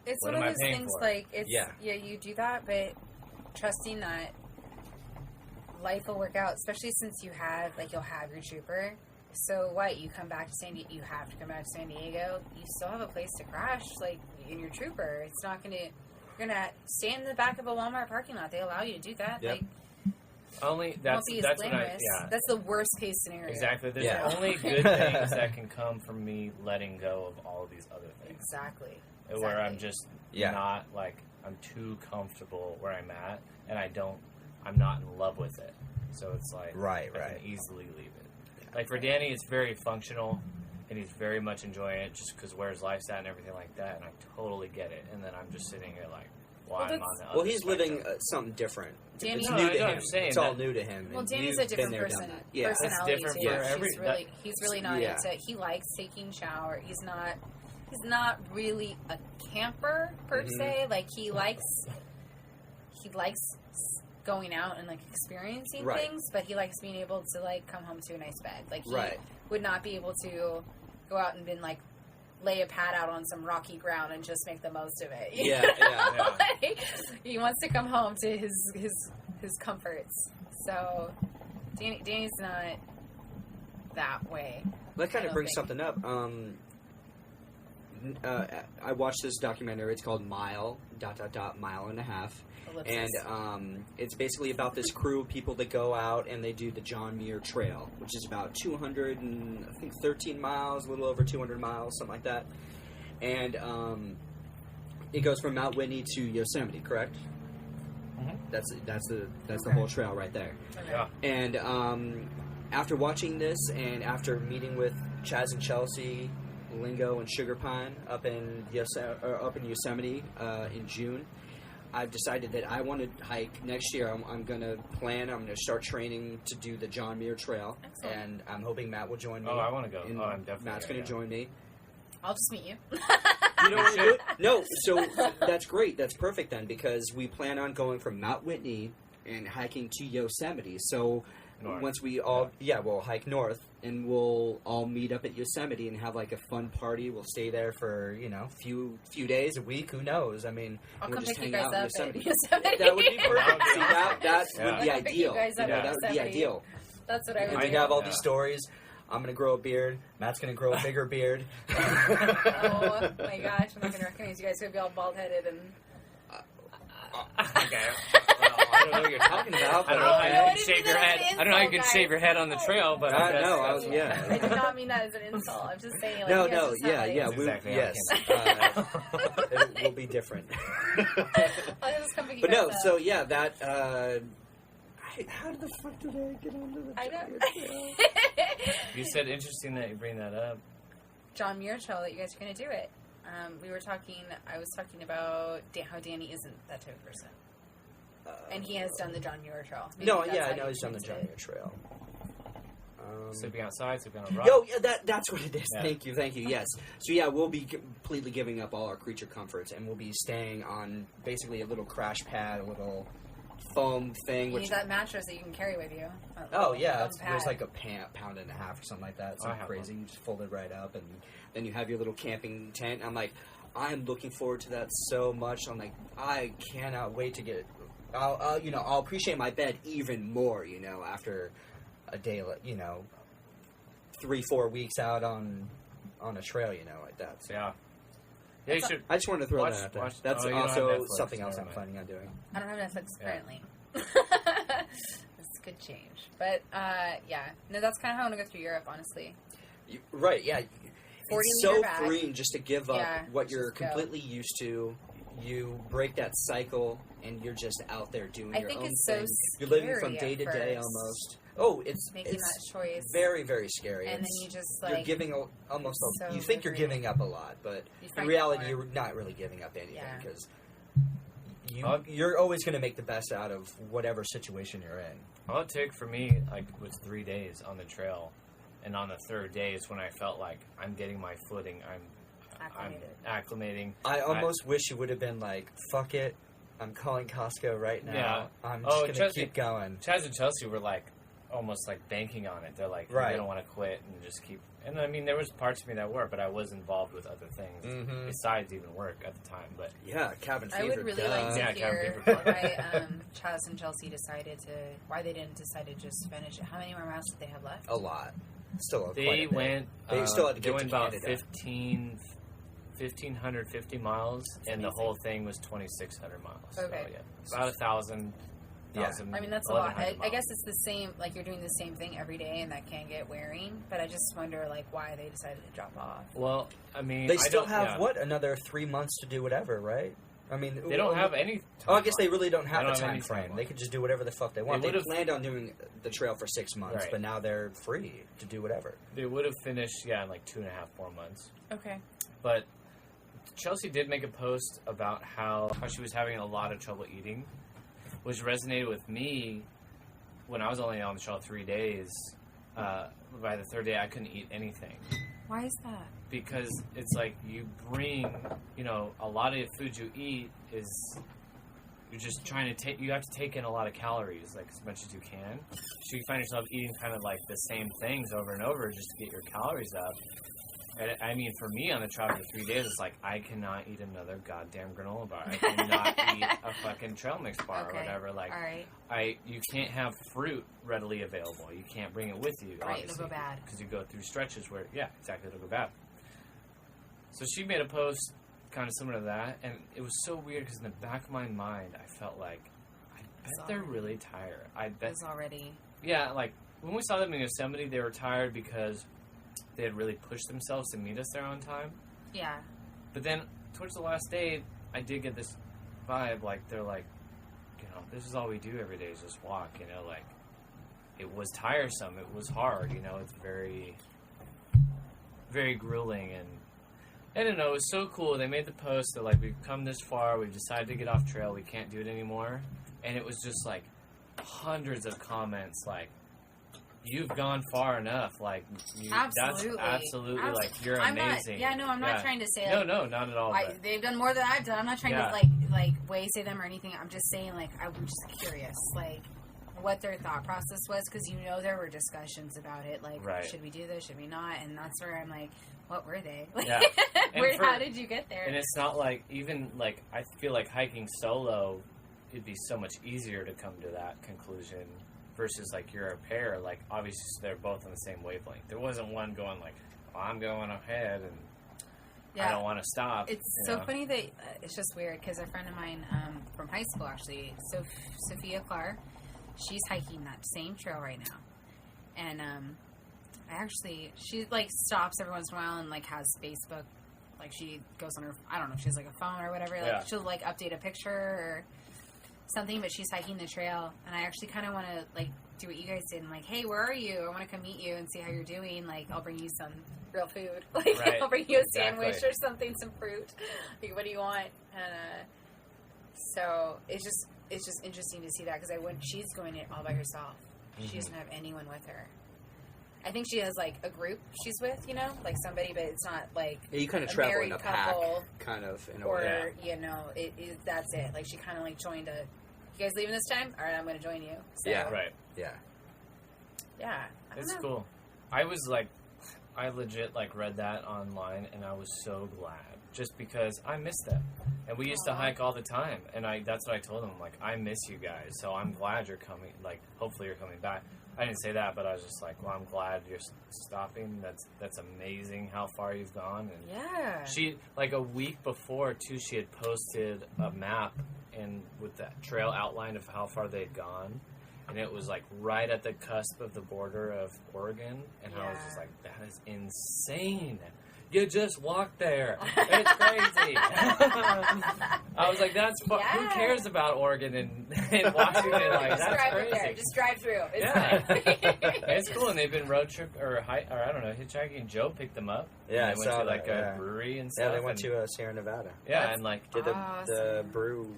It's What one am of I those paying things for? like it's Yeah. you do that, but trusting that life will work out, especially since you'll have your trooper. So what? You come back to you have to come back to San Diego. You still have a place to crash, like in your trooper. It's not gonna. You're gonna stay in the back of a Walmart parking lot. They allow you to do that. Yep. Like, Only it that's won't be as that's when I glamorous. That's the worst case scenario. exactly. There's Yeah. only good things that can come from me letting go of all these other things. Exactly. Where I'm Exactly. just Yeah. not like I'm too comfortable where I'm at, and I'm not in love with it. So it's like Right, I right. can easily leave it. Like for Danny, it's very functional, and he's very much enjoying it just because where his life's at and everything like that, and I totally get it. And then I'm just sitting here like, Well, I'm on that's- the other Well, he's living spectrum. something different. Danny- It's No, new I to know what him. I'm saying, It's all that- new to him. Well, and Danny's you've a different been there, person. done that. Yeah. Personality different too. for every- He's really not Yeah. into. He likes taking shower. He's not really a camper per Mhm. se. Like he likes going out and like experiencing Right. things, but he likes being able to like come home to a nice bed. Like he Right. would not be able to go out and been like lay a pad out on some rocky ground and just make the most of it. you Yeah, know? yeah. Like, he wants to come home to his comforts. So Danny's not that way. That kind I of don't brings think. something up. I watched this documentary. It's called Mile ... Mile and a Half, Ellipsis. and it's basically about this crew of people that go out and they do the John Muir Trail, which is about 213 miles, a little over 200 miles, something like that. And it goes from Mount Whitney to Yosemite, correct? Mhm. That's the whole trail right there. Okay. Yeah. And after watching this, and after meeting with Chaz and Chelsea, Lingo and Sugar Pine up in Yosemite in June, I've decided that I want to hike next year. I'm going to start training to do the John Muir Trail. Excellent. And I'm hoping Matt will join me. Oh, I want to go. And Oh, I'm definitely. Matt's going to join me. I'll just meet you. You don't want to do it? No, so that's great. That's perfect then, because we plan on going from Mount Whitney and hiking to Yosemite. So North. once we all, we'll hike north and we'll all meet up at Yosemite and have like a fun party. We'll stay there for, few days, a week, who knows? I mean, I'll we'll come just pick you hang guys out in up at Yosemite. Yosemite. That would be perfect. See, that Yeah. would be I'll pick you ideal. guys up You know, at that would be Yosemite. ideal. That's what I would We'd do. have all Yeah. these stories. I'm going to grow a beard. Matt's going to grow a bigger beard. Oh my gosh, I'm not going to recognize you guys. You're going to be all bald headed and. Okay. I don't know what you're talking about. I don't know Oh, how no, I you didn't can shave mean your that head. as an I don't know how you insult, can shave your head on the trail, but I know. that's- I did not mean that as an insult. I'm just saying, like, No, you guys no, just have, yeah, like, yeah. That's exactly how Yes, it will be different. I'll just come pick you But guys no, up. so yeah, that. How the fuck did I get onto the? I John Muir Trail? know. You said interesting that you bring that up. John Muir Trail, that you guys are going to do it. I was talking about how Danny isn't that type of person. And he has done the John Muir Trail. Maybe No, that's yeah, how I know you he's done the phrased John it. Muir Trail. Sleeping outside, sleeping on a rock. Yo, yeah, that's what it is. Yeah. Thank you. Yes. So yeah, we'll be completely giving up all our creature comforts, and we'll be staying on basically a little crash pad, a little foam thing. You Which need that mattress that you can carry with you. That oh little yeah, foam there's pad. like a pound and a half or something like that. It's I like have crazy. one. You just fold it right up, and then you have your little camping tent. I'm like, I'm looking forward to that so much. I'm like, I cannot wait to get. I'll appreciate my bed even more. After a day, 3-4 weeks out on a trail, like that. So Yeah. Yeah, you should. I just wanted to throw Watch- that out there. watch- That's oh, you don't have also Netflix, something else never I'm mind. planning on doing. I don't have Netflix Yeah. currently. This could change. But, yeah. No, that's kind of how I want to go through Europe, honestly. Right, yeah. 40 It's so liter bag. freeing just to give up Yeah, what you're just go. completely used to. You break that cycle, and you're just out there doing I your think own it's so thing. You're living from scary day to at day first. almost. Oh, it's Making it's that choice. very, very scary. And then It's- you just, you're like... giving almost. so You think you're liberating. giving up a lot, but You in find reality, more. you're not really giving up anything Yeah. because Huh? you're always going to make the best out of whatever situation you're in. All it took for me was 3 days on the trail, and on the third day is when I felt like I'm getting my footing. I'm acclimating. I almost wish it would have been like, fuck it, I'm calling Costco right now. Yeah. I'm Oh, just going to Chelsea- keep going. Chaz and Chelsea were almost banking on it. They're like, Right. they don't want to quit and just keep. And I mean, there was parts of me that were, but I was involved with other things Mhm. besides even work at the time. But Yeah, cabin I fever. would really duh. like to Yeah, hear Cabin Fever. why Chaz and Chelsea why they didn't decide to just finish it. How many more miles did they have left? A lot. Still quite a they bit. went. They still had to they get went to about Canada. 1,550 miles, and the amazing. whole thing was 2,600 miles. Okay. So, yeah, about 1,000. Yeah. I mean, that's a lot. 1,100 I guess miles. it's the same, you're doing the same thing every day, and that can get wearing. But I just wonder, why they decided to drop off. Well, I mean, They I still don't- have, yeah. another 3 months to do whatever, right? I mean... They don't have any. Oh, I guess they really don't They have don't a have time any frame. timeline. They could just do whatever the fuck they want. They They would've- planned on doing the trail for 6 months, Right. but now they're free to do whatever. They would have finished, in 2.5 more months. Okay. But Chelsea did make a post about how she was having a lot of trouble eating, which resonated with me when I was only on the trail 3 days. By the third day, I couldn't eat anything. Why is that? Because it's you bring, a lot of the food you eat is, you're just trying to take, you have to take in a lot of calories, as much as you can. So you find yourself eating kind of the same things over and over just to get your calories up. And I mean, for me on the travel for 3 days, it's I cannot eat another goddamn granola bar. I cannot eat a fucking trail mix bar or whatever. Like, all right. You can't have fruit readily available. You can't bring it with you. Right, obviously, it'll go bad. because you go through stretches where, yeah, exactly, it'll go bad. So she made a post kind of similar to that, and it was so weird because in the back of my mind, I felt like, I bet they're really tired. I bet. It's already. Yeah, like, when we saw them in Yosemite, they were tired because they had really pushed themselves to meet us there on time. Yeah. But then, towards the last day, I did get this vibe, like, they're like, you know, this is all we do every day is just walk, you know, like, it was tiresome, it was hard, you know, it's very, very grueling, and I don't know, it was so cool. They made the post that, like, we've come this far, we've decided to get off trail, we can't do it anymore, and it was just, like, hundreds of comments, like, you've gone far enough, like, Absolutely. that's absolutely, like, you're I'm amazing. I'm not trying to say, No, like, no, not at all. But they've done more than I've done. I'm not trying Yeah. to, like, waysay them or anything. I'm just saying, like, I'm just curious, like, what their thought process was, because you know there were discussions about it, like, Right. should we do this, should we not, and that's where I'm like, what were they? Like, Yeah. And how did you get there? And it's not like, even, like, I feel like hiking solo, it'd be so much easier to come to that conclusion versus, like, you're a pair. Like, obviously they're both on the same wavelength. There wasn't one going, like, well, I'm going ahead and I don't want to stop. It's so funny that it's just weird because a friend of mine from high school, actually, Sophia Clark, she's hiking that same trail right now, and she like stops every once in a while and like has Facebook, like she goes on her, I don't know if she has like a phone or whatever, like she'll like update a picture or something, but she's hiking the trail, and I actually kind of want to like do what you guys did and like, hey, where are you? I want to come meet you and see how you're doing. Like, I'll bring you some real food. Like, Right. I'll bring you a Exactly. sandwich or something, some fruit. Like, what do you want? And so it's just interesting to see that because she's going it all by herself. Mm-hmm. She doesn't have anyone with her. I think she has like a group she's with, you know, like somebody, but it's not like Yeah, you kind of a travel in married a pack, couple, kind of, in a or way. you know, that's it. Like she kind of like joined a. You guys leaving this time? All right, I'm going to join you. So, Yeah. Right. Yeah. Yeah. I don't It's know. cool. I was like, I legit like read that online, and I was so glad, just because I missed them, and we used to hike all the time, and that's what I told them. I'm like, I miss you guys, so I'm glad you're coming. Like, hopefully you're coming back. I didn't say that, but I was just like, well, I'm glad you're stopping. That's amazing how far you've gone. And Yeah. she, like a week before too, she had posted a map and with that trail outline of how far they'd gone, and it was like right at the cusp of the border of Oregon, and I was just like, that is insane. You just walk there. It's crazy. I was like, that's who cares about Oregon and Washington? Like, Just that's drive crazy. up there. Just drive through. It's Yeah. fine. It's cool, and they've been road trip or I don't know, hitchhiking. Joe picked them up. Yeah, and they I saw went to like that, a brewery and stuff. Yeah, they went and, to Sierra Nevada. yeah, and like Did the Awesome. brew.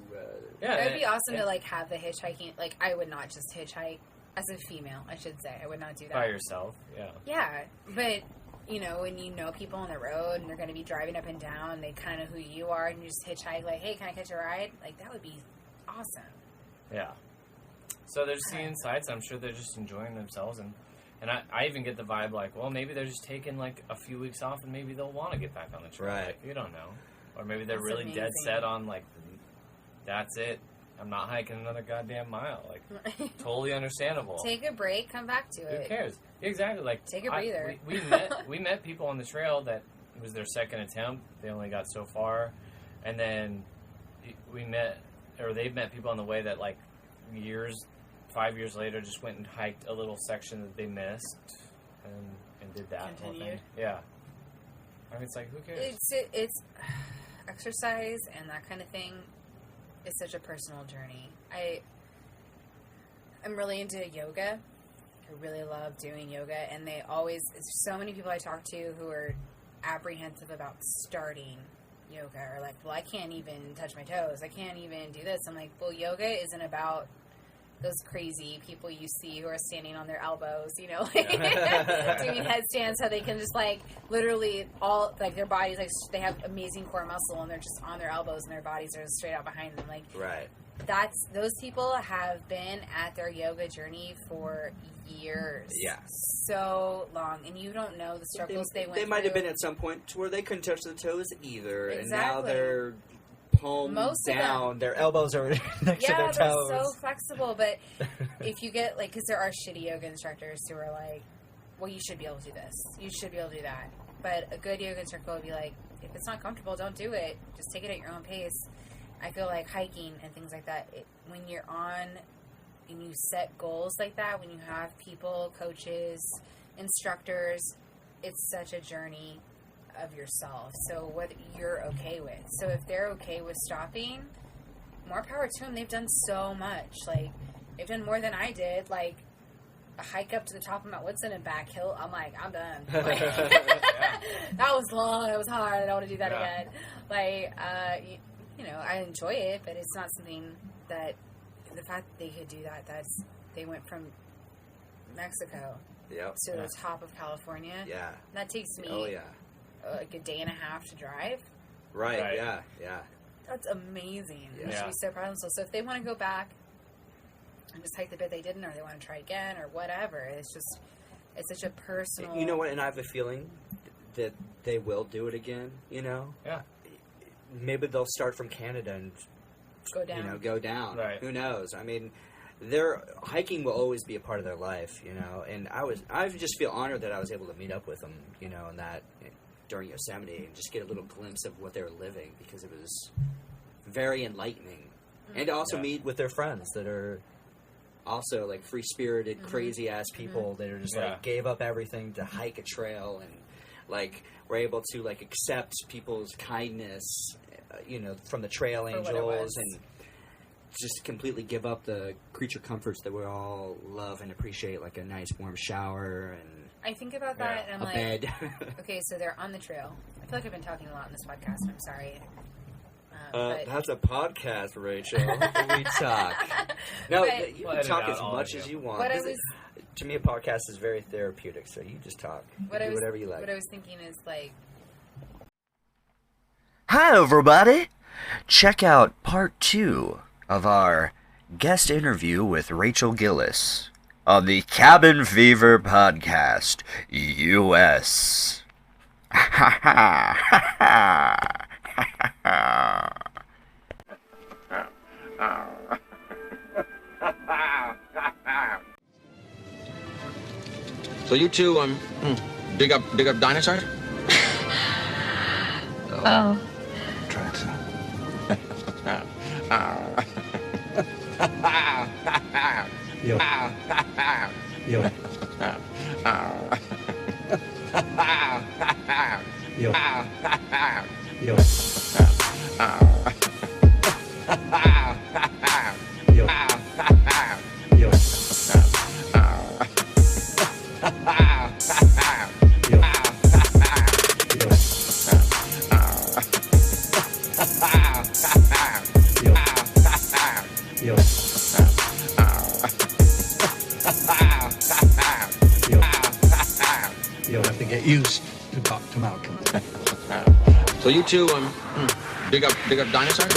yeah, It would be and- awesome to like have the hitchhiking. Like, I would not just hitchhike as a female. I should say I would not do that by yourself. Yeah, Yeah, but you know, when you know people on the road and they're going to be driving up and down, they kind of know who you are, and you just hitchhike, like, hey, can I catch a ride? Like, that would be awesome. yeah. So they're seeing sights. I'm sure they're just enjoying themselves, and I even get the vibe like, well, maybe they're just taking like a few weeks off, and maybe they'll want to get back on the trail. Right. Like, you don't know, or maybe they're That's really dead amazing. set on like, that's it. I'm not hiking another goddamn mile. Like, totally understandable. Take a break, come back to Who it. cares? Exactly. Like, Take a breather. We met people on the trail that it was their second attempt. They only got so far, and then they've met people on the way that like 5 years later just went and hiked a little section that they missed and did that whole thing. Continued. Yeah. I mean, it's like, who cares? It's exercise and that kind of thing is such a personal journey. I'm really into yoga. I really love doing yoga, and so many people I talk to who are apprehensive about starting yoga, or like, well, I can't even touch my toes. I can't even do this. I'm like, well, yoga isn't about those crazy people you see who are standing on their elbows, you know, like, doing headstands, so they can just like literally all like their bodies, like they have amazing core muscle and they're just on their elbows and their bodies are straight out behind them. Like, Right. those people have been at their yoga journey for years. Yeah. So long, and you don't know the struggles they went through. They might have been at some point to where they couldn't touch the toes either, and now Exactly. they're palm Most of down. Their elbows are next to Yeah, their they're toes. so flexible. But if you get, like, because there are shitty yoga instructors who are like, well, you should be able to do this. You should be able to do that. But a good yoga instructor will be like, if it's not comfortable, don't do it. Just take it at your own pace. I feel like hiking and things like that, when you're on and you set goals like that, when you have people, coaches, instructors, it's such a journey of yourself. So what you're okay with. So if they're okay with stopping, more power to them. They've done so much. Like, they've done more than I did. Like, a hike up to the top of Mount Woodson and back hill. I'm like, I'm done. Like, that was long. It was hard. I don't want to do that again. Like, you know, I enjoy it, but it's not something that the fact that they could do that. They went from Mexico to the top of California. Yeah. That takes me like a day and a half to drive. Right. Yeah. That's amazing. Yeah. They should be so proud of themselves. So if they want to go back and just hike the bit they didn't, or they want to try again, or whatever, it's such a personal. You know what? And I have a feeling that they will do it again. You know. Yeah. Maybe they'll start from Canada and go down. You know, go down. Right. Who knows? I mean, their hiking will always be a part of their life. You know, and I just feel honored that I was able to meet up with them. You know, and that during Yosemite and just get a little glimpse of what they were living, because it was very enlightening. And to also meet with their friends that are also like free-spirited, crazy-ass people that are just like gave up everything to hike a trail, and like were able to like accept people's kindness, you know, from the trail angels, and just completely give up the creature comforts that we all love and appreciate, like a nice warm shower and I think about that and I'm a like, bed. okay, so they're on the trail. I feel like I've been talking a lot in this podcast. I'm sorry. But That's a podcast, Rachel. We talk. No, But- you We'll can edit talk out as all much of as you. you want. What I 'Cause was- to me, a podcast is very therapeutic, so you just talk. You do whatever you like. What I was thinking is like, Hi, everybody! Check out part 2 of our guest interview with Rachel Gillis on the Cabin Fever Podcast, US. So you two dig up dinosaurs? Oh. Try to. Yo. Yo. Yo. Yo. Yo. Yo. Yo. You'll have to get used to Dr. Malcolm. So you two dig up dinosaurs?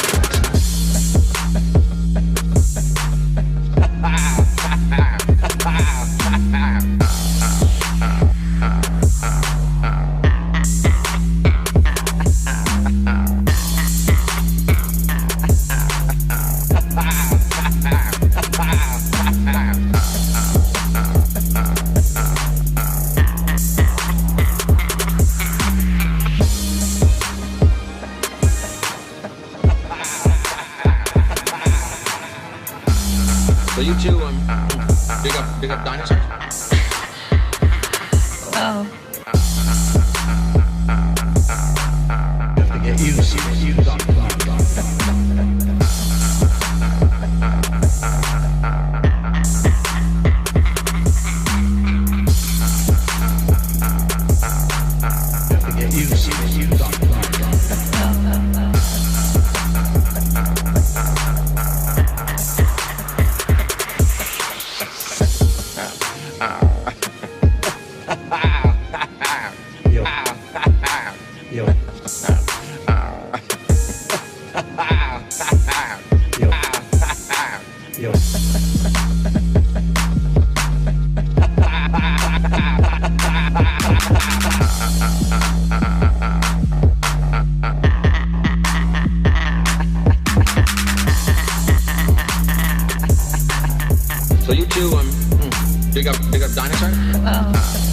So you two dig up dinosaurs? Oh. You have to get used to Dr. Malcolm. You have to get used to Dr. Malcolm. Yo. Yo. Yo. Yo. So you two dig up dinosaurs? Well,